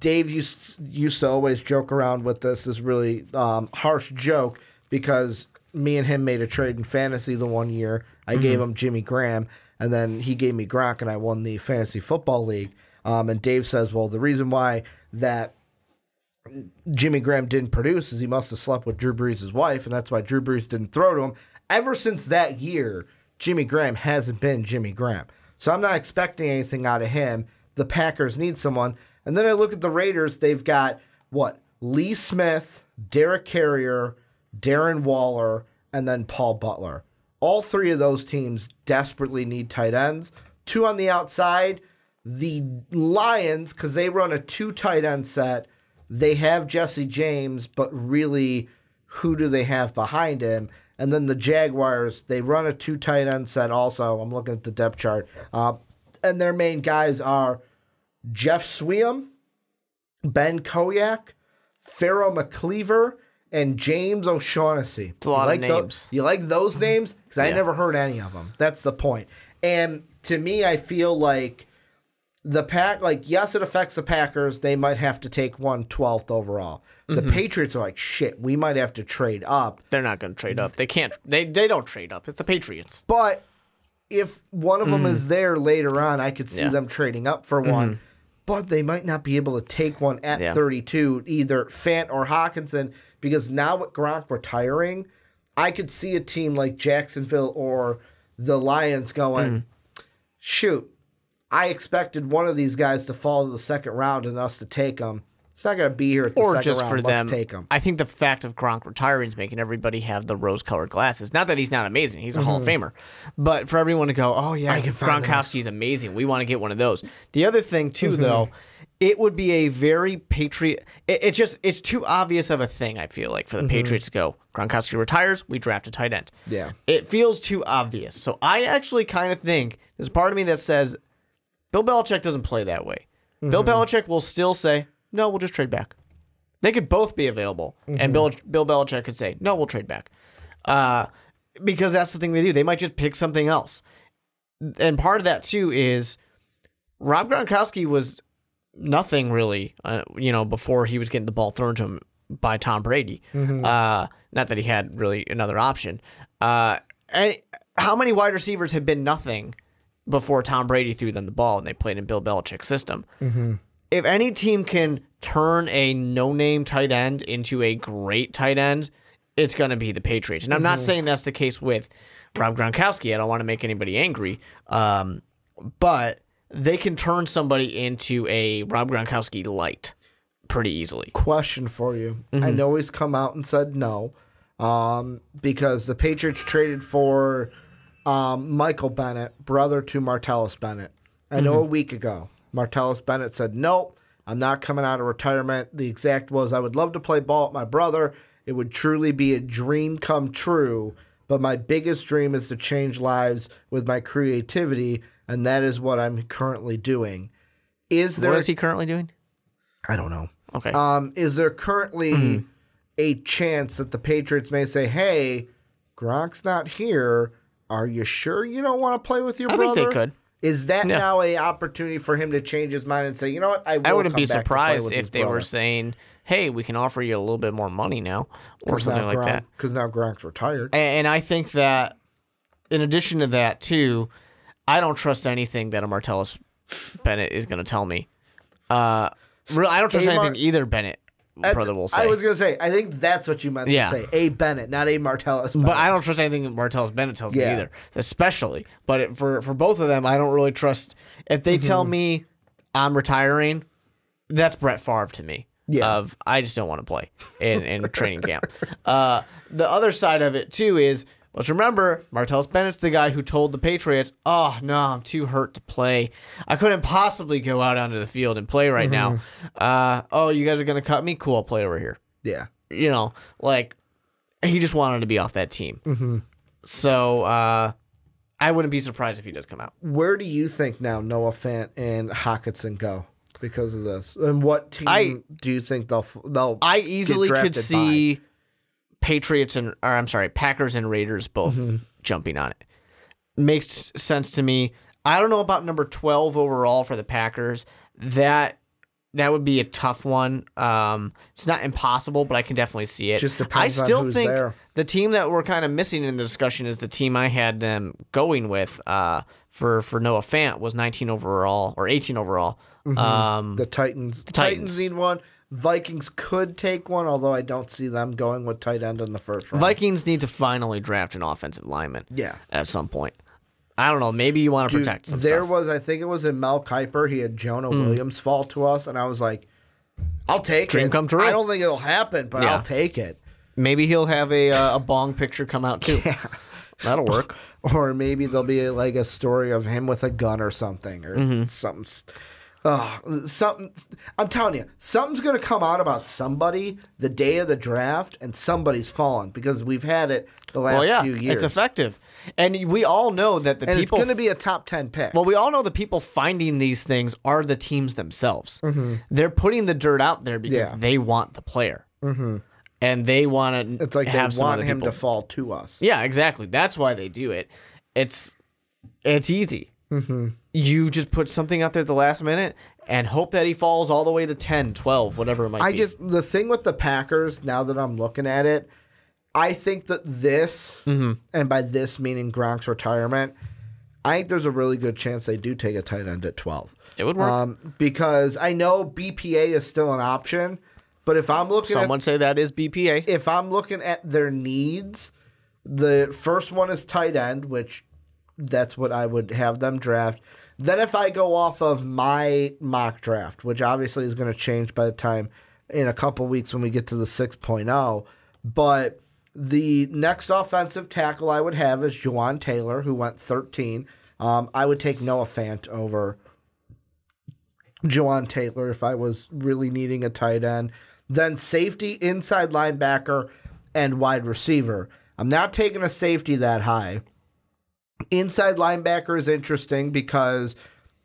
Dave used to always joke around with this really harsh joke because me and him made a trade in fantasy the one year. I gave him Jimmy Graham, and then he gave me Gronk, and I won the fantasy football league. And Dave says, well, the reason why that Jimmy Graham didn't produce is he must have slept with Drew Brees' wife, and that's why Drew Brees didn't throw to him. Ever since that year, Jimmy Graham hasn't been Jimmy Graham. So I'm not expecting anything out of him. The Packers need someone. And then I look at the Raiders. They've got, Lee Smith, Derek Carrier, Darren Waller, and then Paul Butler. All 3 of those teams desperately need tight ends. 2 on the outside. The Lions, because they run a 2 tight end set, they have Jesse James, but really, who do they have behind him? And then the Jaguars, they run a 2 tight end set also. I'm looking at the depth chart. And their main guys are Jeff Sweam, Ben Koyak, Pharaoh McCleaver, and James O'Shaughnessy. It's a lot of names. You like those names? Because I never heard any of them. That's the point. And to me, I feel like yes, it affects the Packers. They might have to take 12th overall. The Patriots are like, shit, we might have to trade up. They're not going to trade up. They can't. They don't trade up. It's the Patriots. But if one of them is there later on, I could see them trading up for one. But they might not be able to take one at 32, either Fant or Hockenson, because now with Gronk retiring, I could see a team like Jacksonville or the Lions going, shoot, I expected one of these guys to fall to the second round and us to take them. It's not going to be here at the second just round. For Let's them, take them. I think the fact of Gronk retiring is making everybody have the rose-colored glasses. Not that he's not amazing. He's a Hall of Famer. But for everyone to go, oh, yeah, Gronkowski's amazing. We want to get one of those. The other thing, too, though, it would be a very Patriot... It's too obvious of a thing, I feel like, for the Patriots to go, Gronkowski retires, we draft a tight end. Yeah. It feels too obvious. So I actually kind of think, there's a part of me that says, Bill Belichick doesn't play that way. Bill Belichick will still say, no, we'll just trade back. They could both be available. And Bill Belichick could say, no, we'll trade back. Because that's the thing they do. They might just pick something else. And part of that, too, is Rob Gronkowski was nothing really, before he was getting the ball thrown to him by Tom Brady. Not that he had really another option. And how many wide receivers have been nothing before Tom Brady threw them the ball and they played in Bill Belichick's system? If any team can turn a no-name tight end into a great tight end, it's going to be the Patriots. And I'm not saying that's the case with Rob Gronkowski. I don't want to make anybody angry. But they can turn somebody into a Rob Gronkowski light pretty easily. Question for you. I know he's come out and said no because the Patriots traded for Michael Bennett, brother to Martellus Bennett. I know a week ago, Martellus Bennett said, nope, I'm not coming out of retirement. The exact was, I would love to play ball with my brother. It would truly be a dream come true, but my biggest dream is to change lives with my creativity, and that is what I'm currently doing. What is he currently doing? I don't know. Okay. Is there currently a chance that the Patriots may say, hey, Gronk's not here. Are you sure you don't want to play with your brother? I think they could. Is that now a opportunity for him to change his mind and say, you know what, I wouldn't be surprised if they were saying, hey, we can offer you a little bit more money now or something like that. Because now Gronk's retired. And I think that in addition to that, too, I don't trust anything that a Martellus Bennett is going to tell me. I don't trust anything either Bennett brother will say. I was going to say, I think that's what you meant to say. A Bennett, not a Martellus Bennett. But I don't trust anything Martellus Bennett tells me either, especially. But for both of them, I don't really trust. If they tell me I'm retiring, that's Brett Favre to me. Yeah. I just don't want to play in training camp. The other side of it, too, is, let's remember, Martellus Bennett's the guy who told the Patriots, oh, no, I'm too hurt to play. I couldn't possibly go out onto the field and play right now. Oh, you guys are going to cut me? Cool, I'll play over here. Yeah. You know, like, he just wanted to be off that team. So I wouldn't be surprised if he does come out. Where do you think now Noah Fant and Hockenson go because of this? And what team do you think they'll I easily could see Packers and Raiders both jumping on it. Makes sense to me. I don't know about number 12 overall for the Packers. That would be a tough one. It's not impossible, but I can definitely see it. Just depends on who's there. The team that we're kind of missing in the discussion is the team I had them going with for Noah Fant was 19 overall or 18 overall. The Titans. The Titans need one. Vikings could take one, although I don't see them going with tight end in the first round. Vikings need to finally draft an offensive lineman. Yeah. At some point. I don't know. Maybe you want to protect some stuff. I think it was in Mel Kiper. He had Jonah Williams fall to us, and I was like, I'll take it. Dream come true. I don't think it'll happen, but I'll take it. Maybe he'll have a bong picture come out, too. Yeah. That'll work. Or maybe there'll be like a story of him with a gun or something, or something. Something. I'm telling you, something's going to come out about somebody the day of the draft, and somebody's fallen because we've had it the last few years. It's effective, and we all know that and it's going to be a top 10 pick. Well, we all know the people finding these things are the teams themselves. They're putting the dirt out there because they want the player, and they want to. It's like have they want him to fall to us. Yeah, exactly. That's why they do it. It's easy. You just put something out there at the last minute and hope that he falls all the way to 10, 12, whatever it might be. The thing with the Packers, now that I'm looking at it, I think that this, and by this meaning Gronk's retirement, I think there's a really good chance they do take a tight end at 12. It would work. Because I know BPA is still an option, but if I'm looking Someone say that is BPA. If I'm looking at their needs, the first one is tight end, which that's what I would have them draft. Then if I go off of my mock draft, which obviously is going to change by the time in a couple weeks when we get to the 6.0, but the next offensive tackle I would have is Juwan Taylor, who went 13. I would take Noah Fant over Juwan Taylor if I was really needing a tight end. Then safety, inside linebacker, and wide receiver. I'm not taking a safety that high. Inside linebacker is interesting because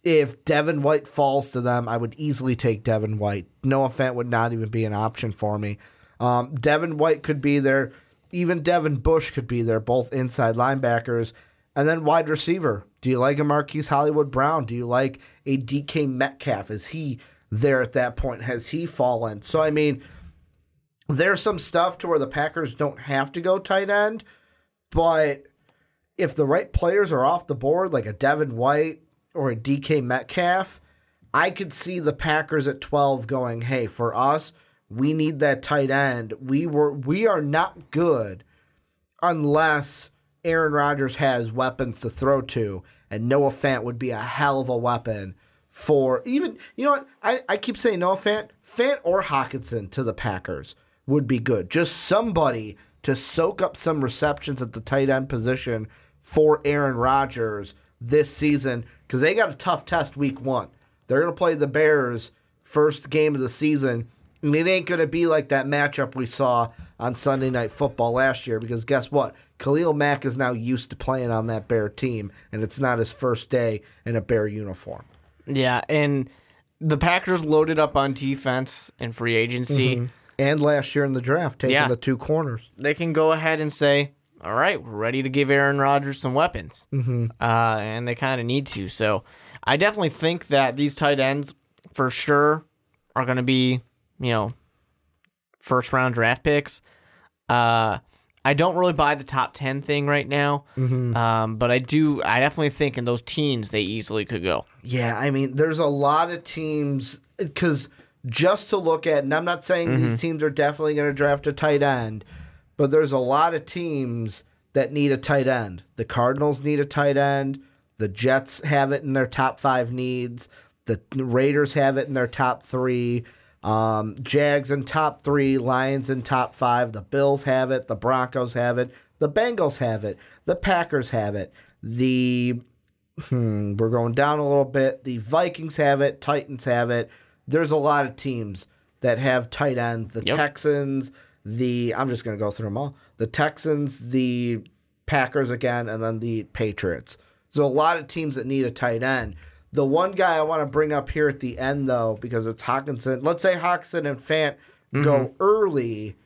if Devin White falls to them, I would easily take Devin White. Noah Fant would not even be an option for me. Devin White could be there. Even Devin Bush could be there, both inside linebackers. And then wide receiver. Do you like a Marquise Hollywood Brown? Do you like a DK Metcalf? Is he there at that point? Has he fallen? So, I mean, there's some stuff to where the Packers don't have to go tight end, but if the right players are off the board, like a Devin White or a DK Metcalf, I could see the Packers at 12 going, hey, for us, we need that tight end. We are not good unless Aaron Rodgers has weapons to throw to, and Noah Fant would be a hell of a weapon for even, you know what, I keep saying Noah Fant or Hockenson to the Packers would be good. Just somebody to soak up some receptions at the tight end position for Aaron Rodgers this season because they got a tough test week 1. They're going to play the Bears first game of the season. And it ain't going to be like that matchup we saw on Sunday Night Football last year because guess what? Khalil Mack is now used to playing on that Bear team, and it's not his first day in a Bear uniform. Yeah, and the Packers loaded up on defense and free agency. And last year in the draft, taking the 2 corners. They can go ahead and say, all right, we're ready to give Aaron Rodgers some weapons. And they kind of need to. So I definitely think that these tight ends for sure are going to be, first-round draft picks. I don't really buy the top 10 thing right now, but I definitely think in those teens they easily could go. Yeah, I mean, there's a lot of teams, because just to look at, and I'm not saying these teams are definitely going to draft a tight end, but there's a lot of teams that need a tight end. The Cardinals need a tight end. The Jets have it in their top 5 needs. The Raiders have it in their top 3. Jags in top 3, Lions in top 5, the Bills have it, the Broncos have it, the Bengals have it, the Packers have it, we're going down a little bit, the Vikings have it, Titans have it. There's a lot of teams that have tight end. The Texans, I'm just going to go through them all. The Texans, the Packers again, and then the Patriots. There's a lot of teams that need a tight end. The one guy I want to bring up here at the end, though, because it's Hockenson. Let's say Hockenson and Fant go early.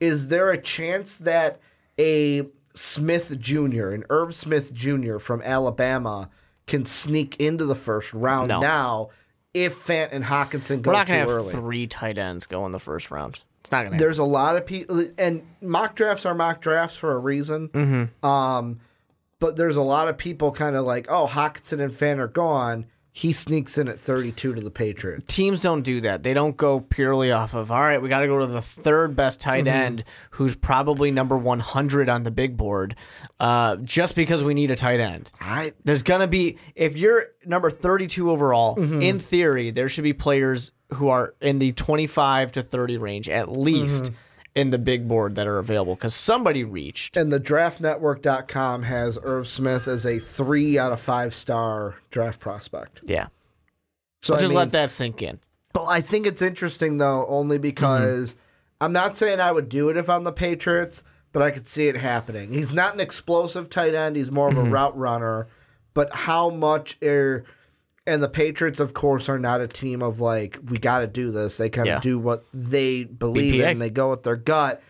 Is there a chance that a Smith Jr., an Irv Smith Jr. from Alabama, can sneak into the first round now if Fant and Hockenson go too early? We're not going to have 3 tight ends go in the first round. It's not going to happen. There's a lot of people, and mock drafts are mock drafts for a reason. But there's a lot of people kind of like, oh, Hockenson and Fant are gone. He sneaks in at 32 to the Patriots. Teams don't do that. They don't go purely off of, all right, we got to go to the 3rd best tight end who's probably number 100 on the big board just because we need a tight end. There's going to be, if you're number 32 overall, in theory, there should be players who are in the 25 to 30 range at least in the big board that are available because somebody reached. And the draftnetwork.com has Irv Smith as a 3 out of 5 star draft prospect. Yeah. So just let that sink in. Well, I think it's interesting, though, only because I'm not saying I would do it if I'm the Patriots, but I could see it happening. He's not an explosive tight end. He's more of a route runner. But how much and the Patriots, of course, are not a team of like, we got to do this. They kind of do what they believe in. They go with their gut.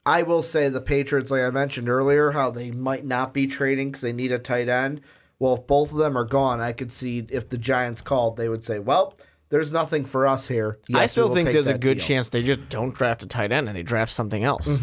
I will say the Patriots, like I mentioned earlier, how they might not be trading because they need a tight end. Well, if both of them are gone, I could see if the Giants called, they would say, well, there's nothing for us here. Yes, I still think there's a good chance they just don't draft a tight end and they draft something else.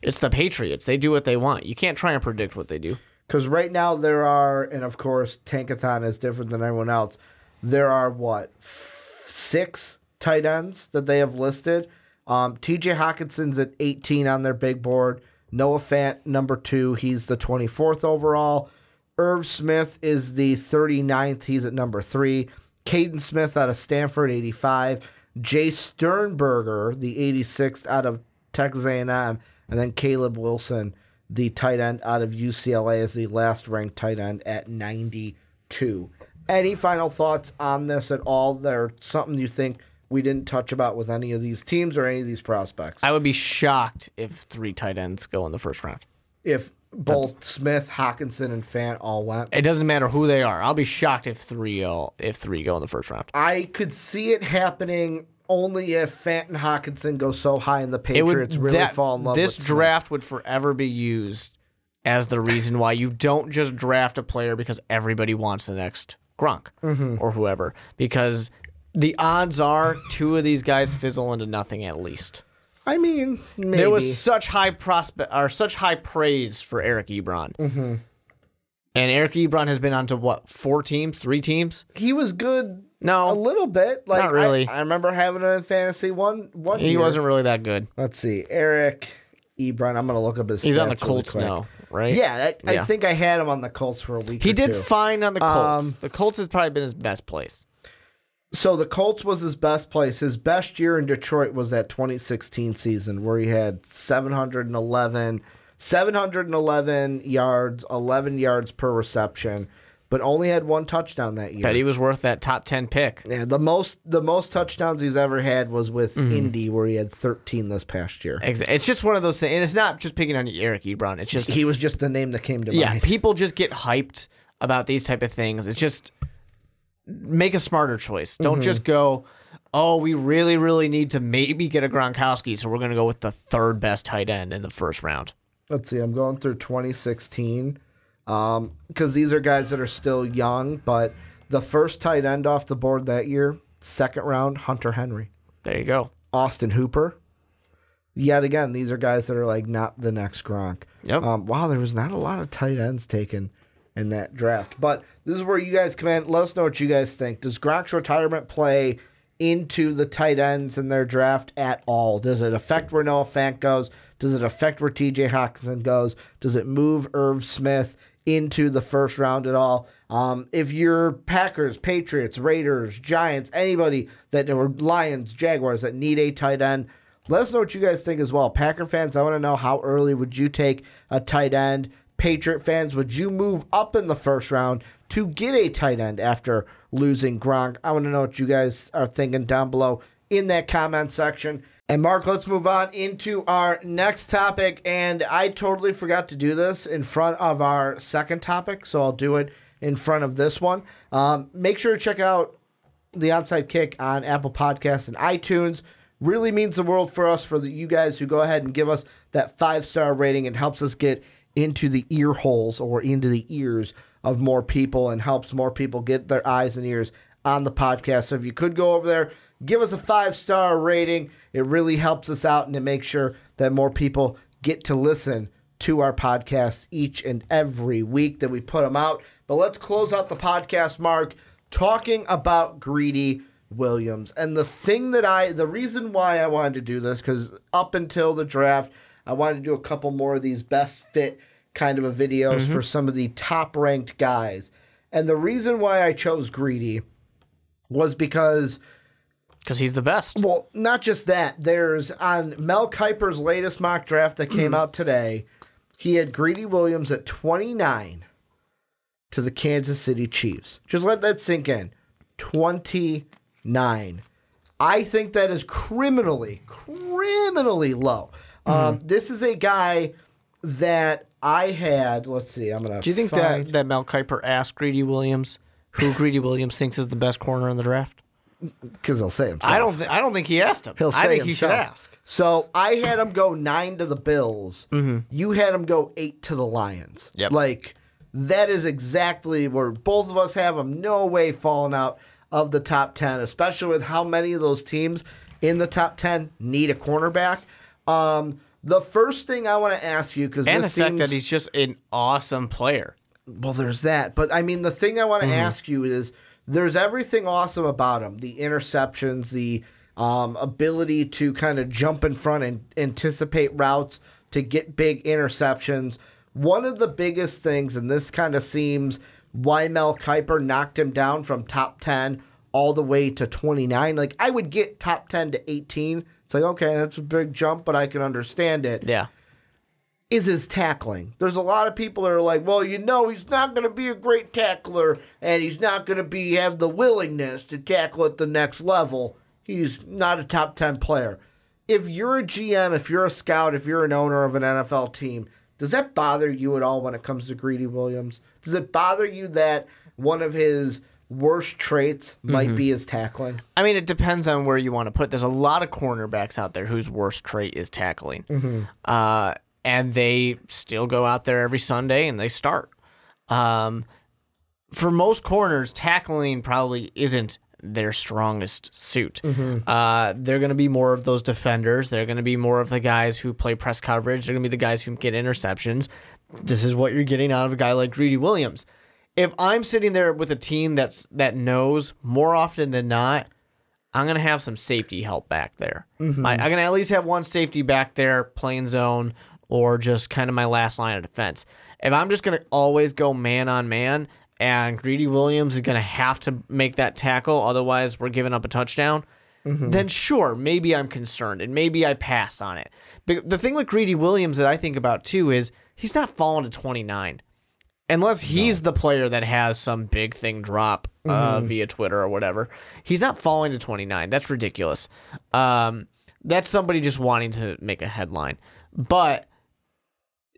It's the Patriots. They do what they want. You can't try and predict what they do. Because right now there are, and of course Tankathon is different than everyone else, there are, 6 tight ends that they have listed. T.J. Hockenson's at 18 on their big board. Noah Fant, number 2. He's the 24th overall. Irv Smith is the 39th. He's at number 3. Caden Smith out of Stanford, 85. Jay Sternberger, the 86th out of Texas A&M. And then Caleb Wilson, the tight end out of UCLA, is the last ranked tight end at 92. Any final thoughts on this at all? There something you think we didn't touch about with any of these teams or any of these prospects? I would be shocked if 3 tight ends go in the first round. If both Smith, Hockenson, and Fant all went? It doesn't matter who they are. I'll be shocked if 3 go in the first round. I could see it happening only if Fant and Hockenson go so high and the Patriots fall in love with Smith. This draft would forever be used as the reason why you don't just draft a player because everybody wants the next Gronk or whoever. Because the odds are 2 of these guys fizzle into nothing at least. I mean, maybe. There was such high praise for Eric Ebron. And Eric Ebron has been on to 4 teams, 3 teams? He was good. No. A little bit. Like, not really. I remember having him in fantasy one year. He wasn't really that good. Let's see. Eric Ebron. I'm going to look up his stats. He's on the Colts now, right? Yeah, I think I had him on the Colts for a week He or did two. fine on the Colts. The Colts has probably been his best place. So the Colts was his best place. His best year in Detroit was that 2016 season where he had 711, 711 yards, 11 yards per reception, but only had 1 touchdown that year. Bet he was worth that top 10 pick. Yeah, the most touchdowns he's ever had was with Indy, where he had 13 this past year. Exactly. It's just one of those things, and it's not just picking on Eric Ebron. It's just he was just the name that came to mind. Yeah, people just get hyped about these type of things. It's just make a smarter choice. Don't just go, oh, we really, really need to maybe get a Gronkowski, so we're going to go with the 3rd best tight end in the first round. Let's see. I'm going through 2016. Because these are guys that are still young, but the first tight end off the board that year, 2nd round, Hunter Henry. There you go. Austin Hooper. Yet again, these are guys that are like not the next Gronk. Yep. Wow, there was not a lot of tight ends taken in that draft. But this is where you guys come in. Let us know what you guys think. Does Gronk's retirement play into the tight ends in their draft at all? Does it affect where Noah Fant goes? Does it affect where T.J. Hockenson goes? Does it move Irv Smith into the first round at all? If you're Packers, Patriots, Raiders, Giants, anybody that or Lions, Jaguars that need a tight end, let us know what you guys think as well. Packer fans, I want to know, how early would you take a tight end? Patriot fans, would you move up in the first round to get a tight end after losing Gronk? I want to know what you guys are thinking down below in that comment section. And Mark, let's move on into our next topic. And I totally forgot to do this in front of our second topic, so I'll do it in front of this one. Make sure to check out the Onside Kick on Apple Podcasts and iTunes. Really means the world for us, for you guys who go ahead and give us that 5-star rating. It helps us get into the ear holes or into the ears of more people and helps more people get their eyes and ears on the podcast. So if you could go over there, give us a 5-star rating. It really helps us out, and it makes sure that more people get to listen to our podcast each and every week that we put them out. But let's close out the podcast, Mark, talking about Greedy Williams. And the reason why I wanted to do this, because up until the draft, I wanted to do a couple more of these best fit kind of videos for some of the top-ranked guys. And the reason why I chose Greedy was because he's the best. Well, not just that. There's on Mel Kiper's latest mock draft that came out today, he had Greedy Williams at 29 to the Kansas City Chiefs. Just let that sink in. 29. I think that is criminally low. This is a guy that I had. Let's see. I'm gonna. Do you think that Mel Kiper asked Greedy Williams who Greedy Williams thinks is the best corner in the draft? Because he'll say himself. I don't think he asked him. I think he should ask. So I had him go 9 to the Bills. You had him go 8 to the Lions. Yep. Like, that is exactly where both of us have him. No way falling out of the top 10, especially with how many of those teams in the top 10 need a cornerback. The first thing I want to ask you, because and the fact that he's just an awesome player. Well, there's that. But, I mean, the thing I want to ask you is, there's everything awesome about him. The interceptions, the ability to kind of jump in front and anticipate routes to get big interceptions. One of the biggest things, and this kind of seems why Mel Kiper knocked him down from top 10 all the way to 29. Like, I would get top 10 to 18. It's like, okay, that's a big jump, but I can understand it. Yeah. Is his tackling. There's a lot of people that are like, well, he's not going to be a great tackler, and he's not going to have the willingness to tackle at the next level. He's not a top 10 player. If you're a GM, if you're a scout, if you're an owner of an NFL team, does that bother you at all when it comes to Greedy Williams? Does it bother you that one of his worst traits might be his tackling? I mean, it depends on where you want to put it. There's a lot of cornerbacks out there whose worst trait is tackling. And they still go out there every Sunday and they start. For most corners, tackling probably isn't their strongest suit. They're going to be more of those defenders. They're going to be more of the guys who play press coverage. They're going to be the guys who get interceptions. This is what you're getting out of a guy like Greedy Williams. If I'm sitting there with a team that knows more often than not, I'm going to have some safety help back there. I'm going to at least have one safety back there playing zone, or just kind of my last line of defense. If I'm just going to always go man on man, and Greedy Williams is going to have to make that tackle, otherwise we're giving up a touchdown, then sure, maybe I'm concerned and maybe I pass on it. But the thing with Greedy Williams that I think about too is he's not falling to 29. Unless he's the player that has some big thing drop via Twitter or whatever. He's not falling to 29. That's ridiculous. That's somebody just wanting to make a headline. But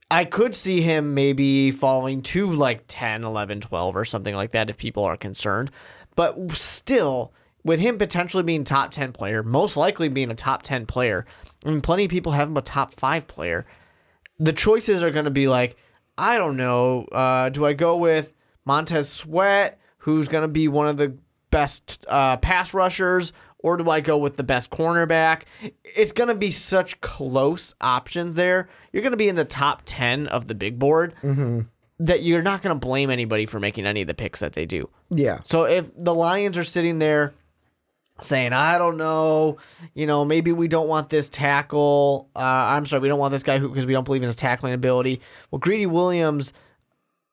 I could see him maybe falling to like 10, 11, 12 or something like that if people are concerned. But still, with him potentially being top 10 player, most likely being a top 10 player, I mean, plenty of people have him a top 5 player. The choices are going to be like, I don't know, do I go with Montez Sweat, who's going to be one of the best pass rushers, or do I go with the best cornerback? It's going to be such close options there. You're going to be in the top 10 of the big board that you're not going to blame anybody for making any of the picks that they do. Yeah. So if the Lions are sitting there saying, I don't know, maybe we don't want this tackle. We don't want this guy because we don't believe in his tackling ability. Well, Greedy Williams,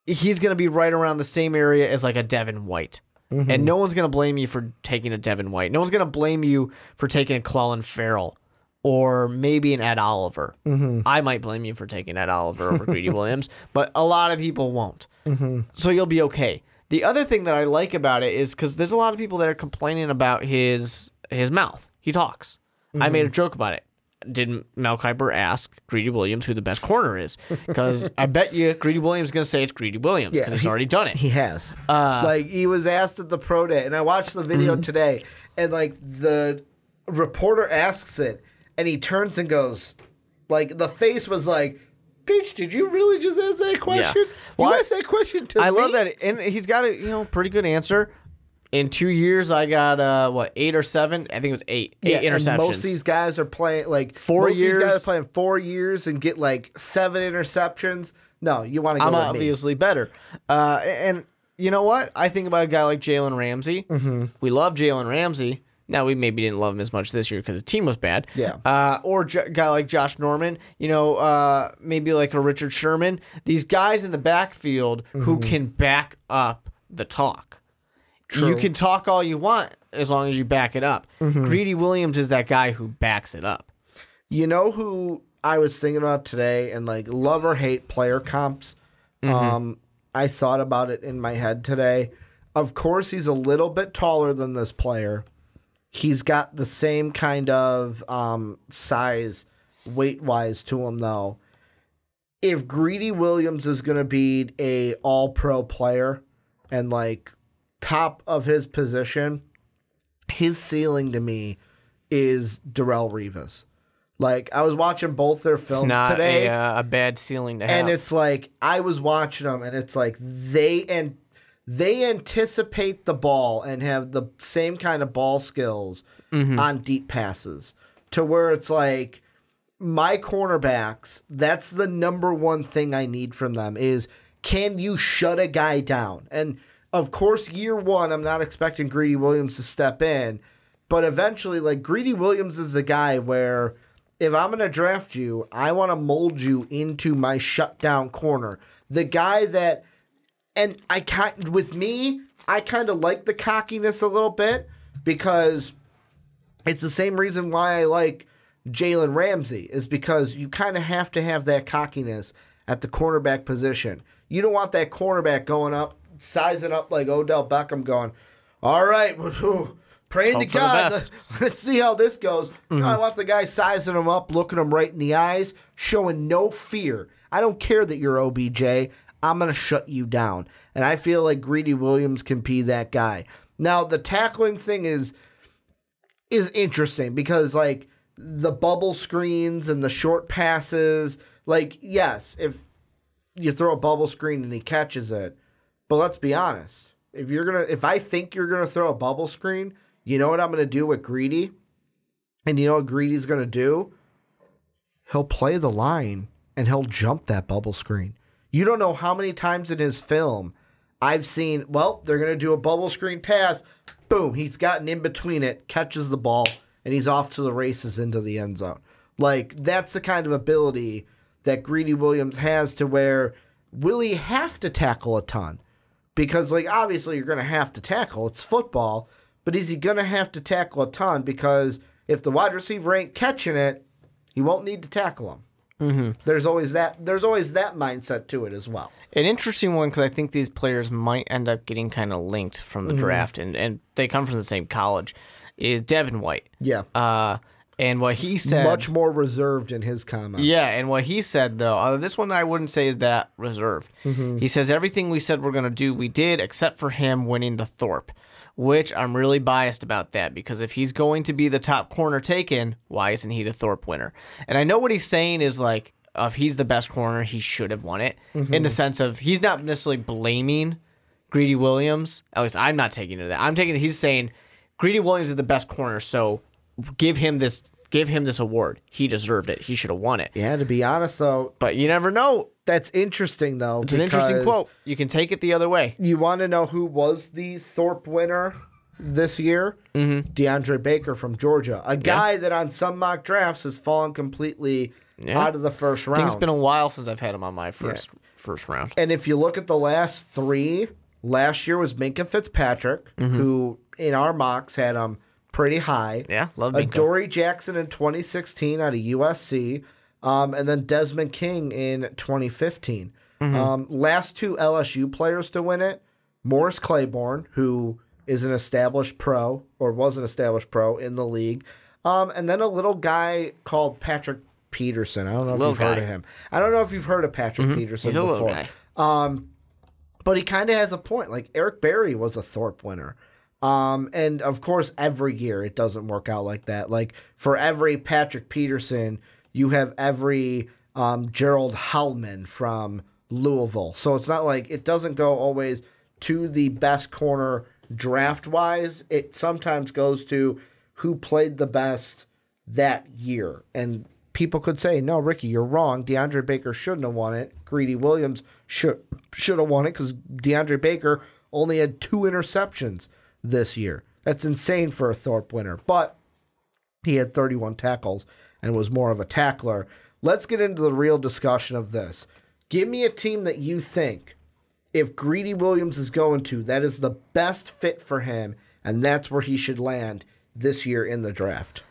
he's going to be right around the same area as like a Devin White. And no one's going to blame you for taking a Devin White. No one's going to blame you for taking a Clelin Ferrell or maybe an Ed Oliver. I might blame you for taking Ed Oliver over Greedy Williams, but a lot of people won't. So you'll be okay. The other thing that I like about it is because there's a lot of people that are complaining about his mouth. He talks. I made a joke about it. Did Mel Kiper ask Greedy Williams who the best corner is? Because I bet you Greedy Williams is going to say it's Greedy Williams because he's already done it. He has. He was asked at the pro day, and I watched the video today, and the reporter asks it, and he turns and goes, the face was like, Peach, did you really just ask that question? Yeah. Well, you asked that question to me? I love that, and he's got a pretty good answer. In 2 years, I got 8 or 7. I think it was 8 interceptions. And most of these guys are playing 4 years. These guys are playing 4 years and get 7 interceptions. No, you want to go I'm with obviously better. And you know what? I think about a guy like Jalen Ramsey. We love Jalen Ramsey. Now, we maybe didn't love him as much this year because the team was bad. Yeah. Or a guy like Josh Norman, maybe like a Richard Sherman. These guys in the backfield who can back up the talk. True. You can talk all you want as long as you back it up. Greedy Williams is that guy who backs it up. You know who I was thinking about today, and love or hate player comps? I thought about it in my head today. Of course, he's a little bit taller than this player. He's got the same kind of size, weight-wise to him, though. If Greedy Williams is going to be a all-pro player and, top of his position, his ceiling to me is Darrelle Revis. I was watching both their films today. It's not a bad ceiling to have. And it's I was watching them, and it's they anticipate the ball and have the same kind of ball skills on deep passes to where it's my cornerbacks, that's the number one thing I need from them is, can you shut a guy down? And of course, year one, I'm not expecting Greedy Williams to step in, but eventually, Greedy Williams is the guy where if I'm going to draft you, I want to mold you into my shutdown corner. The guy that, and I kind of like the cockiness a little bit because it's the same reason why I like Jalen Ramsey is because you kind of have to have that cockiness at the cornerback position. You don't want that cornerback going up, sizing up like Odell Beckham going, all right, praying to God, let's see how this goes. I want the guy sizing him up, looking him right in the eyes, showing no fear. I don't care that you're OBJ. I'm going to shut you down. And I feel like Greedy Williams can be that guy. Now, the tackling thing is interesting because, the bubble screens and the short passes, yes, if you throw a bubble screen and he catches it, but let's be honest. If I think you're gonna throw a bubble screen, you know what I'm gonna do with Greedy? And you know what Greedy's gonna do? He'll play the line and he'll jump that bubble screen. You don't know how many times in his film I've seen, they're gonna do a bubble screen pass, boom, he's gotten in between it, catches the ball, and he's off to the races into the end zone. That's the kind of ability that Greedy Williams has to where will he have to tackle a ton? Because, obviously you're going to have to tackle. It's football. but is he going to have to tackle a ton? Because if the wide receiver ain't catching it, he won't need to tackle him. Mm-hmm. There's always that mindset to it as well. An interesting one, because I think these players might end up getting kind of linked from the draft, and they come from the same college, is Devin White. Yeah. And what he said... Much more reserved in his comments. Yeah, and what he said, though, this one I wouldn't say is that reserved. Mm-hmm. He says, everything we said we're going to do, we did, except for him winning the Thorpe, which I'm really biased about that, because if he's going to be the top corner taken, why isn't he the Thorpe winner? And I know what he's saying is, like, if he's the best corner, he should have won it, in the sense of he's not necessarily blaming Greedy Williams. At least I'm not taking it to that. He's saying Greedy Williams is the best corner, so give him this award. He deserved it. He should have won it. Yeah, to be honest, though. But you never know. That's interesting, though. It's an interesting quote. You can take it the other way. You want to know who was the Thorpe winner this year? Mm-hmm. Deandre Baker from Georgia. A guy that on some mock drafts has fallen completely out of the first round. I think it's been a while since I've had him on my first round. And if you look at the last three, last year was Minkah Fitzpatrick, who in our mocks had him pretty high. Yeah, love Minkah. Adoree Jackson in 2016 out of USC, and then Desmond King in 2015. Last two LSU players to win it, Morris Claiborne, who is an established pro, or was an established pro in the league, and then a little guy called Patrick Peterson. I don't know if you've heard of him. I don't know if you've heard of Patrick Peterson He's a before. little guy. But he kind of has a point. Like, Eric Berry was a Thorpe winner. And, of course, every year it doesn't work out like that. Like, for every Patrick Peterson, you have every Gerald Hellman from Louisville. So it's not like it doesn't go always to the best corner draft-wise. It sometimes goes to who played the best that year. And people could say, no, Ricky, you're wrong. DeAndre Baker shouldn't have won it. Greedy Williams should have won it because DeAndre Baker only had 2 interceptions this year. That's insane for a Thorpe winner. But he had 31 tackles and was more of a tackler. Let's get into the real discussion of this. Give me a team that you think, if Greedy Williams is going to, that is the best fit for him, and that's where he should land this year in the draft.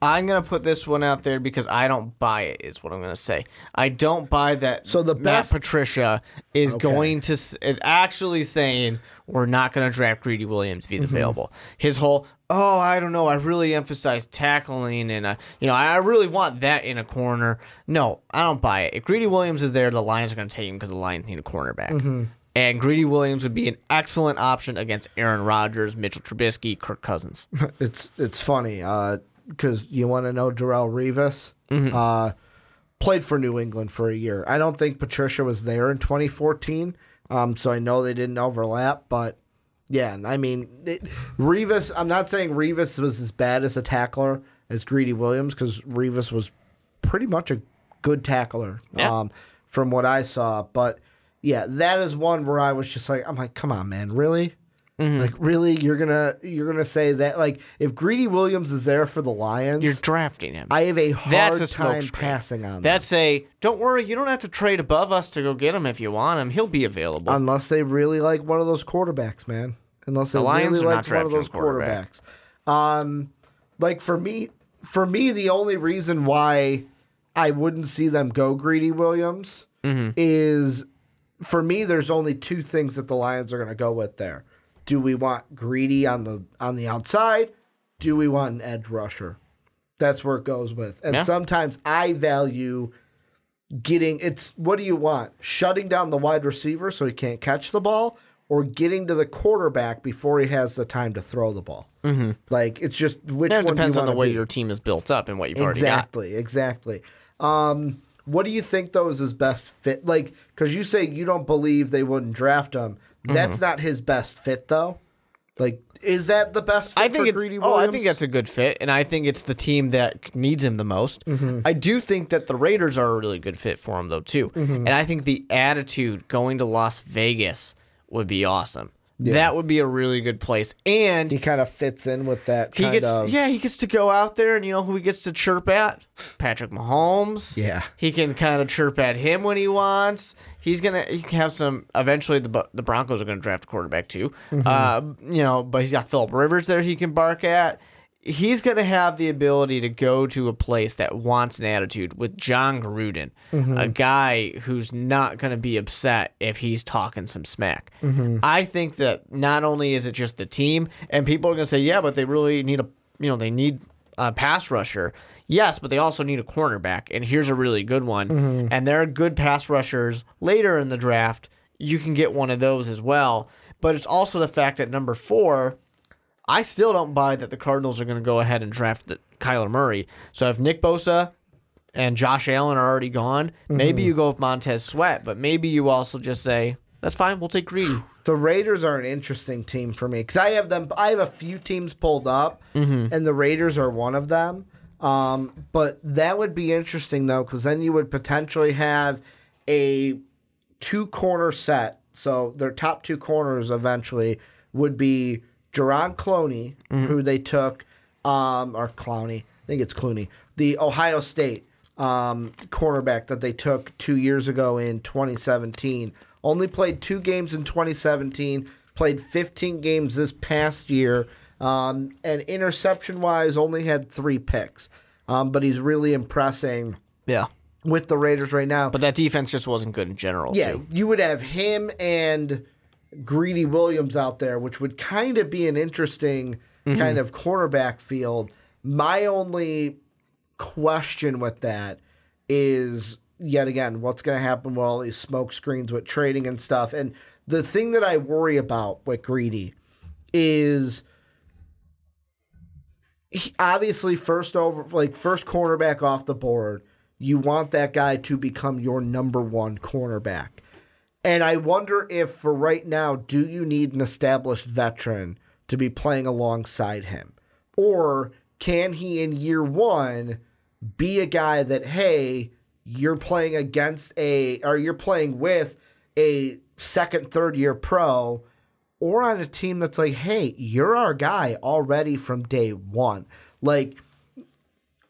I'm going to put this one out there because I don't buy it, is what I'm going to say. I don't buy that Matt Patricia is is actually saying we're not going to draft Greedy Williams if he's available. His whole, I don't know, I really emphasize tackling and, I really want that in a corner. No, I don't buy it. If Greedy Williams is there, the Lions are going to take him because the Lions need a cornerback. And Greedy Williams would be an excellent option against Aaron Rodgers, Mitchell Trubisky, Kirk Cousins. It's funny. Because you want to know Darrelle Revis? Played for New England for a year. I don't think Patricia was there in 2014, so I know they didn't overlap. But, yeah, I mean, Revis, I'm not saying Revis was as bad as a tackler as Greedy Williams, because Revis was pretty much a good tackler from what I saw. But, yeah, that is one where I was just like, I'm like, come on, man, really? Like, really, you're gonna say that? Like, if Greedy Williams is there for the Lions, you're drafting him. I have a hard time passing on that. Don't worry, you don't have to trade above us to go get him if you want him. He'll be available. Unless they really like one of those quarterbacks, man. Unless they really like one of those quarterbacks. Like, for me, the only reason why I wouldn't see them go Greedy Williams is, for me, there's only 2 things that the Lions are going to go with there. Do we want Greedy on the outside? Do we want an edge rusher? That's where it goes with. And sometimes I value what do you want? Shutting down the wide receiver so he can't catch the ball, or getting to the quarterback before he has the time to throw the ball? Like, it's just which one do you want to be? It depends on the way your team is built up and what you've already got. Exactly. What do you think, though, is his best fit? Like, because you say you don't believe they wouldn't draft him. That's not his best fit, though. Like, is that the best fit for Greedy Williams? I think that's a good fit, and I think it's the team that needs him the most. I do think that the Raiders are a really good fit for him, though, too. And I think the attitude going to Las Vegas would be awesome. That would be a really good place. And he kind of fits in with that he gets to go out there, and you know who he gets to chirp at? Patrick Mahomes. Yeah. He can kind of chirp at him when he wants. He can have some. Eventually, the Broncos are going to draft a quarterback too. But he's got Phillip Rivers there he can bark at. He's going to have the ability to go to a place that wants an attitude with John Gruden, a guy who's not going to be upset if he's talking some smack. I think that not only is it just the team, and people are going to say, yeah, but they really need a pass rusher. Yes, but they also need a cornerback, and here's a really good one. And there are good pass rushers later in the draft. You can get one of those as well. But it's also the fact that number 4, I still don't buy that the Cardinals are going to go ahead and draft Kyler Murray. So if Nick Bosa and Josh Allen are already gone, maybe you go with Montez Sweat, but maybe you also just say, that's fine, we'll take Greedy. The Raiders are an interesting team for me because I have a few teams pulled up, and the Raiders are one of them. But that would be interesting, though, because then you would potentially have a 2-corner set. So their top 2 corners eventually would be Jaron Clowney, who they took, or Clowney, I think it's Clooney, the Ohio State cornerback that they took 2 years ago in 2017. Only played 2 games in 2017, played 15 games this past year, and interception-wise only had 3 picks. But he's really impressing with the Raiders right now. But that defense just wasn't good in general, too. You would have him and Greedy Williams out there, which would kind of be an interesting kind of quarterback field. My only question with that is, yet again, what's going to happen with all these smoke screens with trading and stuff. And the thing that I worry about with Greedy is obviously first cornerback off the board, you want that guy to become your number 1 cornerback. And I wonder if, for right now, do you need an established veteran to be playing alongside him? Or can he, in year 1, be a guy that, hey, you're playing with a second, third-year pro, or on a team that's like, hey, you're our guy already from day 1. Like,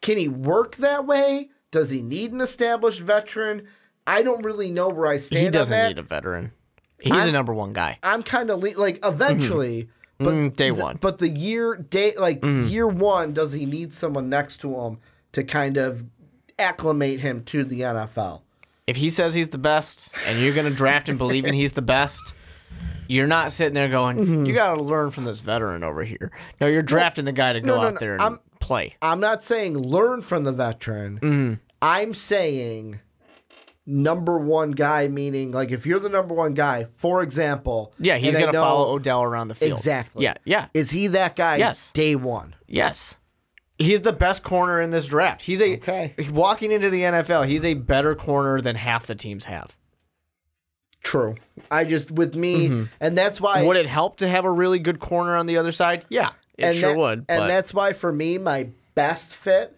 can he work that way? Does he need an established veteran? I don't really know where I stand on that. He doesn't need a veteran. He's a number 1 guy. I'm kind of eventually, but day 1. But the year 1, does he need someone next to him to kind of acclimate him to the NFL? If he says he's the best, and you're going to draft him believing he's the best, you're not sitting there going, you got to learn from this veteran over here. No, you're drafting the guy to go out there and play. I'm not saying learn from the veteran. I'm saying number 1 guy, meaning like if you're the number 1 guy, for example. Yeah, he's going to follow Odell around the field. Exactly. Yeah. Is he that guy? Yes. Day 1. Yes. He's the best corner in this draft. He's walking into the NFL, he's a better corner than half the teams have. True. And that's why. Would it help to have a really good corner on the other side? Yeah, it sure would. And that's why, for me, my best fit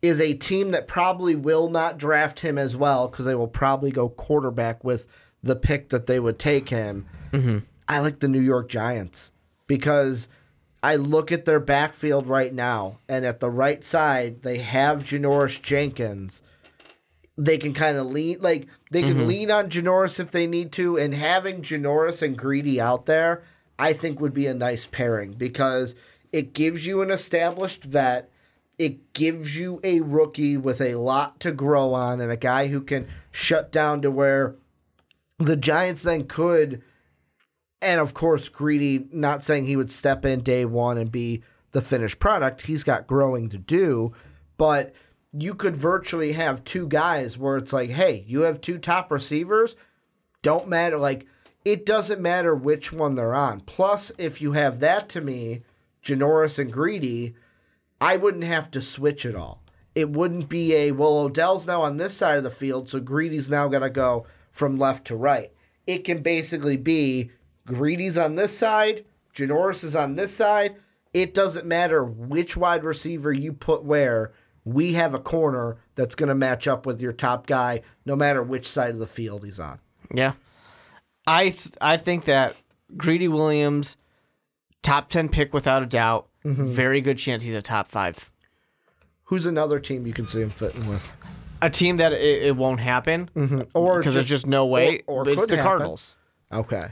is a team that probably will not draft him as well because they will probably go quarterback with the pick that they would take him. I like the New York Giants because I look at their backfield right now, and at the right side, they have Janoris Jenkins. They can kind of lean, can lean on Janoris if they need to, and having Janoris and Greedy out there, I think would be a nice pairing because it gives you an established vet, it gives you a rookie with a lot to grow on, and a guy who can shut down to where the Giants then could, and of course Greedy, not saying he would step in day 1 and be the finished product, he's got growing to do, but you could virtually have 2 guys where it's like, hey, you have 2 top receivers, don't matter, it doesn't matter which one they're on. Plus, if you have that to me, Janoris and Greedy, I wouldn't have to switch it all. It wouldn't be Odell's now on this side of the field, so Greedy's now got to go from left to right. It can basically be Greedy's on this side, Janoris is on this side. It doesn't matter which wide receiver you put where. We have a corner that's going to match up with your top guy no matter which side of the field he's on. Yeah. I think that Greedy Williams, top 10 pick without a doubt. Very good chance he's a top 5. Who's another team you can see him fitting with? A team that it won't happen, Or because there's just no way. Or it's could the happen. Cardinals. Okay.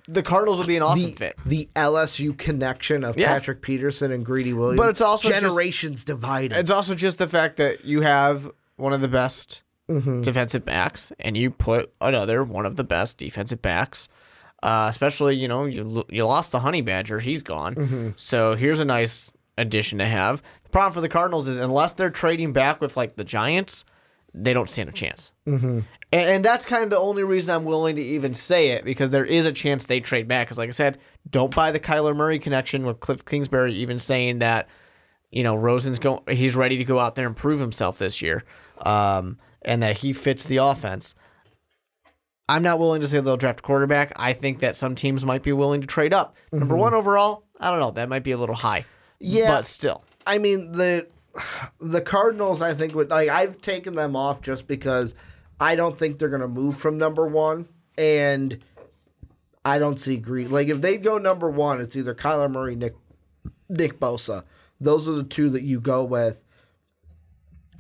The Cardinals would be an awesome fit. The LSU connection of Patrick Peterson and Greedy Williams. But it's also generations divided. It's also just the fact that you have one of the best defensive backs, and you put another one of the best defensive backs. Especially, you lost the Honey Badger. He's gone. So here's a nice addition to have. The problem for the Cardinals is unless they're trading back with like the Giants, they don't stand a chance. And that's kind of the only reason I'm willing to even say it, because there is a chance they trade back. Because like I said, don't buy the Kyler Murray connection with Cliff Kingsbury even saying that, he's ready to go out there and prove himself this year, and that he fits the offense. I'm not willing to say they'll draft a quarterback. I think that some teams might be willing to trade up. Number 1 overall, I don't know. That might be a little high. Yeah. But still. I mean, the Cardinals, I think, I've taken them off just because I don't think they're going to move from number 1. And I don't see Greedy. Like, if they go number 1, it's either Kyler Murray, Nick Bosa. Those are the two that you go with.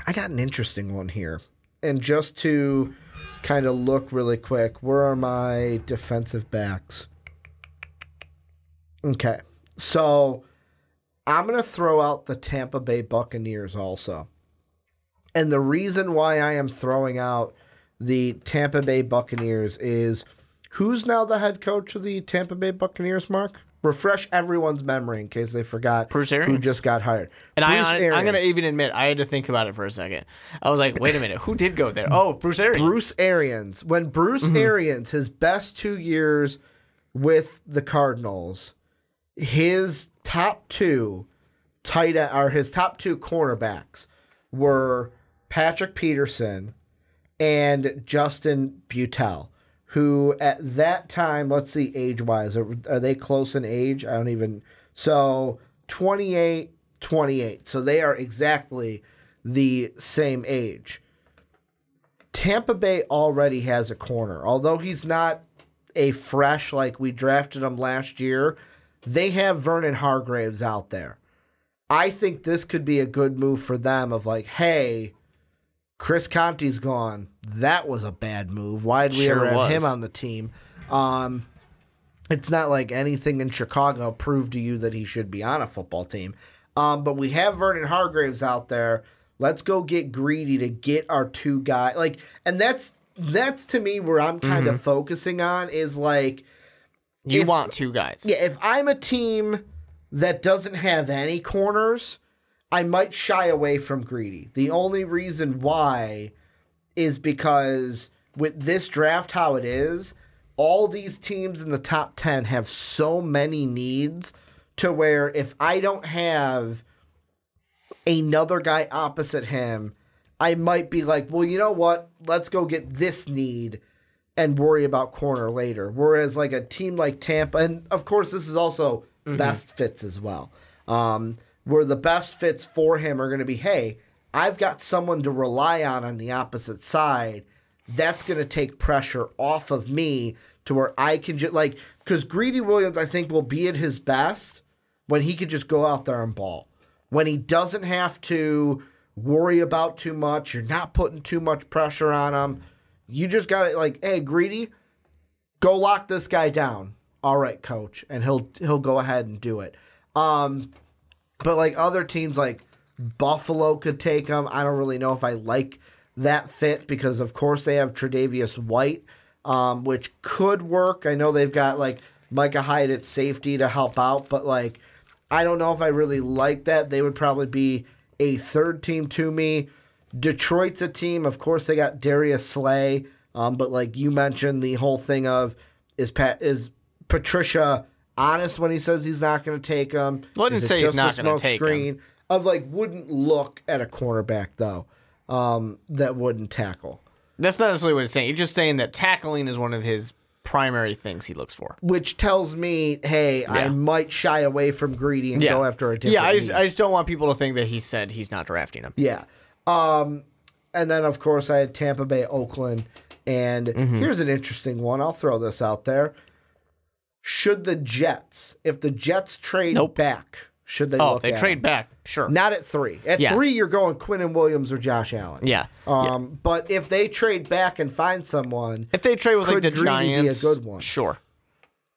I got an interesting one here. And just to kind of look really quick, where are my defensive backs? Okay. So I'm going to throw out the Tampa Bay Buccaneers also. And the reason why I am throwing out the Tampa Bay Buccaneers is, who's now the head coach of the Tampa Bay Buccaneers, Mark? Refresh everyone's memory in case they forgot Bruce Arians. who just got hired. And I'm going to even admit, I had to think about it for a second. I was like, wait a minute, who did go there? Oh, Bruce Arians. Bruce Arians. When Bruce Arians, his best 2 years with the Cardinals, his top 2 cornerbacks were Patrick Peterson and Justin Beutel, who at that time, let's see, age-wise, are they close in age? I don't even... So, 28. So they are exactly the same age. Tampa Bay already has a corner. Although he's not a fresh, like we drafted him last year, they have Vernon Hargreaves out there. I think this could be a good move for them of like, hey, Chris Conte's gone. That was a bad move. Why did we ever have him on the team? It's not like anything in Chicago proved to you that he should be on a football team. But we have Vernon Hargreaves out there. Let's go get Greedy to get our 2 guys. Like, and that's to me where I'm kind of focusing on is like, you want 2 guys. Yeah, if I'm a team that doesn't have any corners, I might shy away from Greedy. The only reason why is because with this draft how it is, all these teams in the top 10 have so many needs to where if I don't have another guy opposite him, I might be like, well, you know what? Let's go get this need and worry about corner later. Whereas like a team like Tampa, and of course this is also best fits as well, where the best fits for him are going to be, hey, I've got someone to rely on the opposite side. That's going to take pressure off of me to where I can just, like, because Greedy Williams, I think, will be at his best when he could just go out there and ball. When he doesn't have to worry about too much, you're not putting too much pressure on him. You just got to, like, hey, Greedy, go lock this guy down. All right, coach. And he'll go ahead and do it. But like other teams like Buffalo could take him. I don't really know if I like that fit because, of course, they have Tre'Davious White, which could work. I know they've got like Micah Hyde at safety to help out, but like I don't know if I really like that. They would probably be a third team to me. Detroit's a team. Of course, they got Darius Slay, but like you mentioned, the whole thing of is Patricia honest when he says he's not going to take him? Well, I didn't say he's not going to take him. Of like wouldn't look at a cornerback though that wouldn't tackle. That's not necessarily what he's saying. You're just saying that tackling is one of his primary things he looks for. Which tells me, hey, I might shy away from Greedy and go after a different I just don't want people to think that he said he's not drafting him. Yeah. And then, of course, I had Tampa Bay, Oakland. And here's an interesting one. I'll throw this out there. should the Jets, if the Jets trade back, should they look if they at trade him? back, sure. Not at 3. At 3, you're going Quinnen Williams or Josh Allen. Yeah. But if they trade back and find someone, if they trade with like the Greedy Giants, be a good one? Sure.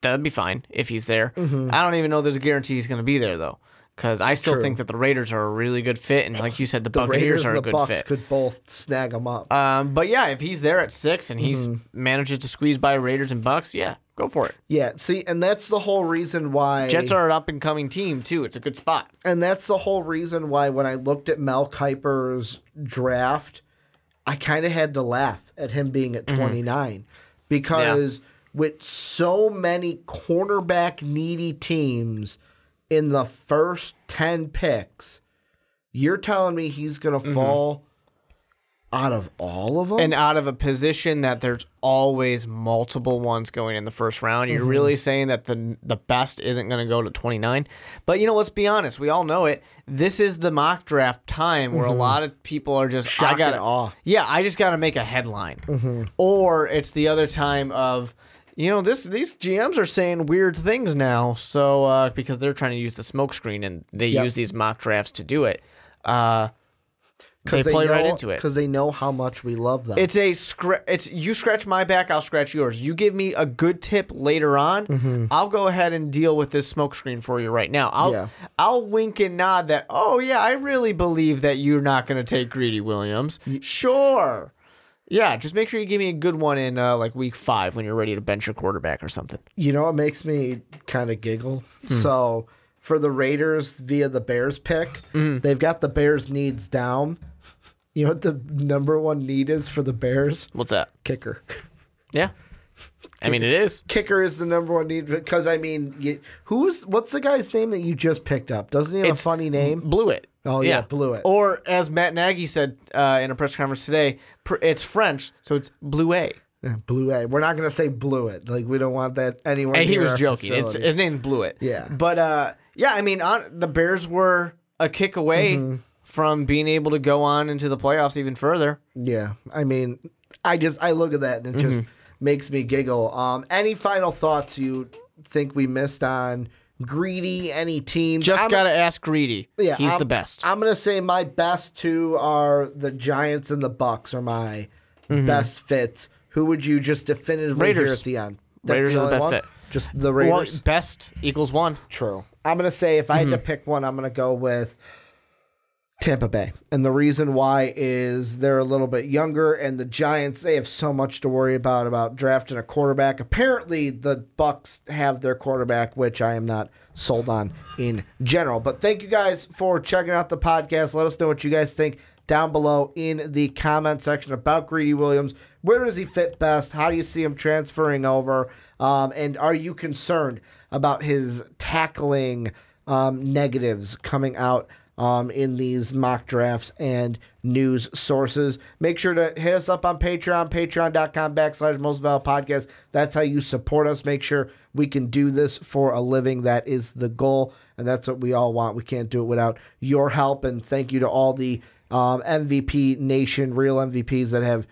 That'd be fine if he's there. Mm-hmm. I don't even know there's a guarantee he's going to be there, though. Because I still think that the Raiders are a really good fit. And like you said, the Buccaneers are a good Bucs fit. Could both snag him up. But yeah, if he's there at 6 and he's manages to squeeze by Raiders and Bucks, yeah, go for it. Yeah, see, and that's the whole reason why... Jets are an up-and-coming team, too. It's a good spot. And that's the whole reason why when I looked at Mel Kiper's draft, I kind of had to laugh at him being at 29. Because with so many cornerback-needy teams in the first 10 picks, you're telling me he's going to fall out of all of them? And out of a position that there's always multiple ones going in the first round. You're really saying that the best isn't going to go to 29? But, let's be honest. We all know it. This is the mock draft time where a lot of people are just... Shock and awe. Yeah, I just got to make a headline. Or it's the other time of... these GMs are saying weird things now, so because they're trying to use the smokescreen and they use these mock drafts to do it. They play right into it because they know how much we love them. It's you scratch my back, I'll scratch yours. You give me a good tip later on, I'll go ahead and deal with this smokescreen for you right now. I'll wink and nod that. Oh yeah, I really believe that you're not going to take Greedy Williams. Sure. Yeah, just make sure you give me a good one in like week 5 when you're ready to bench your quarterback or something. You know what makes me kind of giggle? So for the Raiders via the Bears pick, they've got the Bears needs down. You know what the number 1 need is for the Bears? What's that? Kicker. Yeah. I mean, it is. Kicker is the number 1 need because, what's the guy's name that you just picked up? Doesn't he have a funny name? Blewett. Oh, yeah, Blewett. Or as Matt Nagy said in a press conference today, it's French, so it's Bluet. Yeah, Blewett. We're not going to say Blewett. Like, we don't want that anywhere near he was our joking. facility. His name's Blewett. Yeah. But, the Bears were a kick away from being able to go on into the playoffs even further. Yeah. I mean, I look at that and it just makes me giggle. Any final thoughts you think we missed on Greedy, any team? Just got to ask Greedy. Yeah, He's the best. I'm going to say my best 2 are the Giants and the Bucks are my best fits. Who would you just definitively hear at the end? Raiders are the best fit. Just the Raiders? Well, best equals 1. True. I'm going to say if I had to pick one, I'm going to go with Tampa Bay. And the reason why is they're a little bit younger, and the Giants, they have so much to worry about drafting a quarterback. Apparently, the Bucks have their quarterback, which I am not sold on in general. But thank you guys for checking out the podcast. Let us know what you guys think down below in the comment section about Greedy Williams. Where does he fit best? How do you see him transferring over? And are you concerned about his tackling negatives coming out in these mock drafts and news sources? Make sure to hit us up on Patreon, patreon.com/mostvaluablepodcast. That's how you support us. Make sure we can do this for a living. That is the goal, and that's what we all want. We can't do it without your help, and thank you to all the MVP Nation, real MVPs that have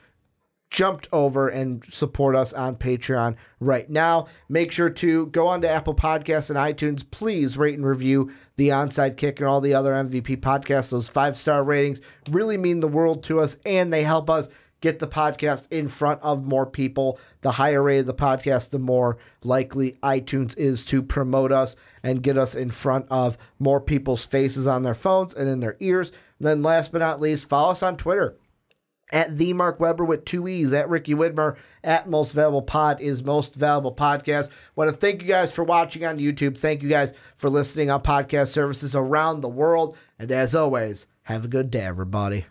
jumped over and support us on Patreon right now. Make sure to go on to Apple Podcasts and iTunes. Please rate and review the Onside Kick and all the other MVP podcasts. Those 5-star ratings really mean the world to us, and they help us get the podcast in front of more people. The higher rated the podcast, the more likely iTunes is to promote us and get us in front of more people's faces on their phones and in their ears. And then last but not least, follow us on Twitter at the Mark Weber with 2 E's, at Ricky Widmer, at Most Valuable Pod is Most Valuable Podcast. Want to thank you guys for watching on YouTube. Thank you guys for listening on podcast services around the world. And as always, have a good day, everybody.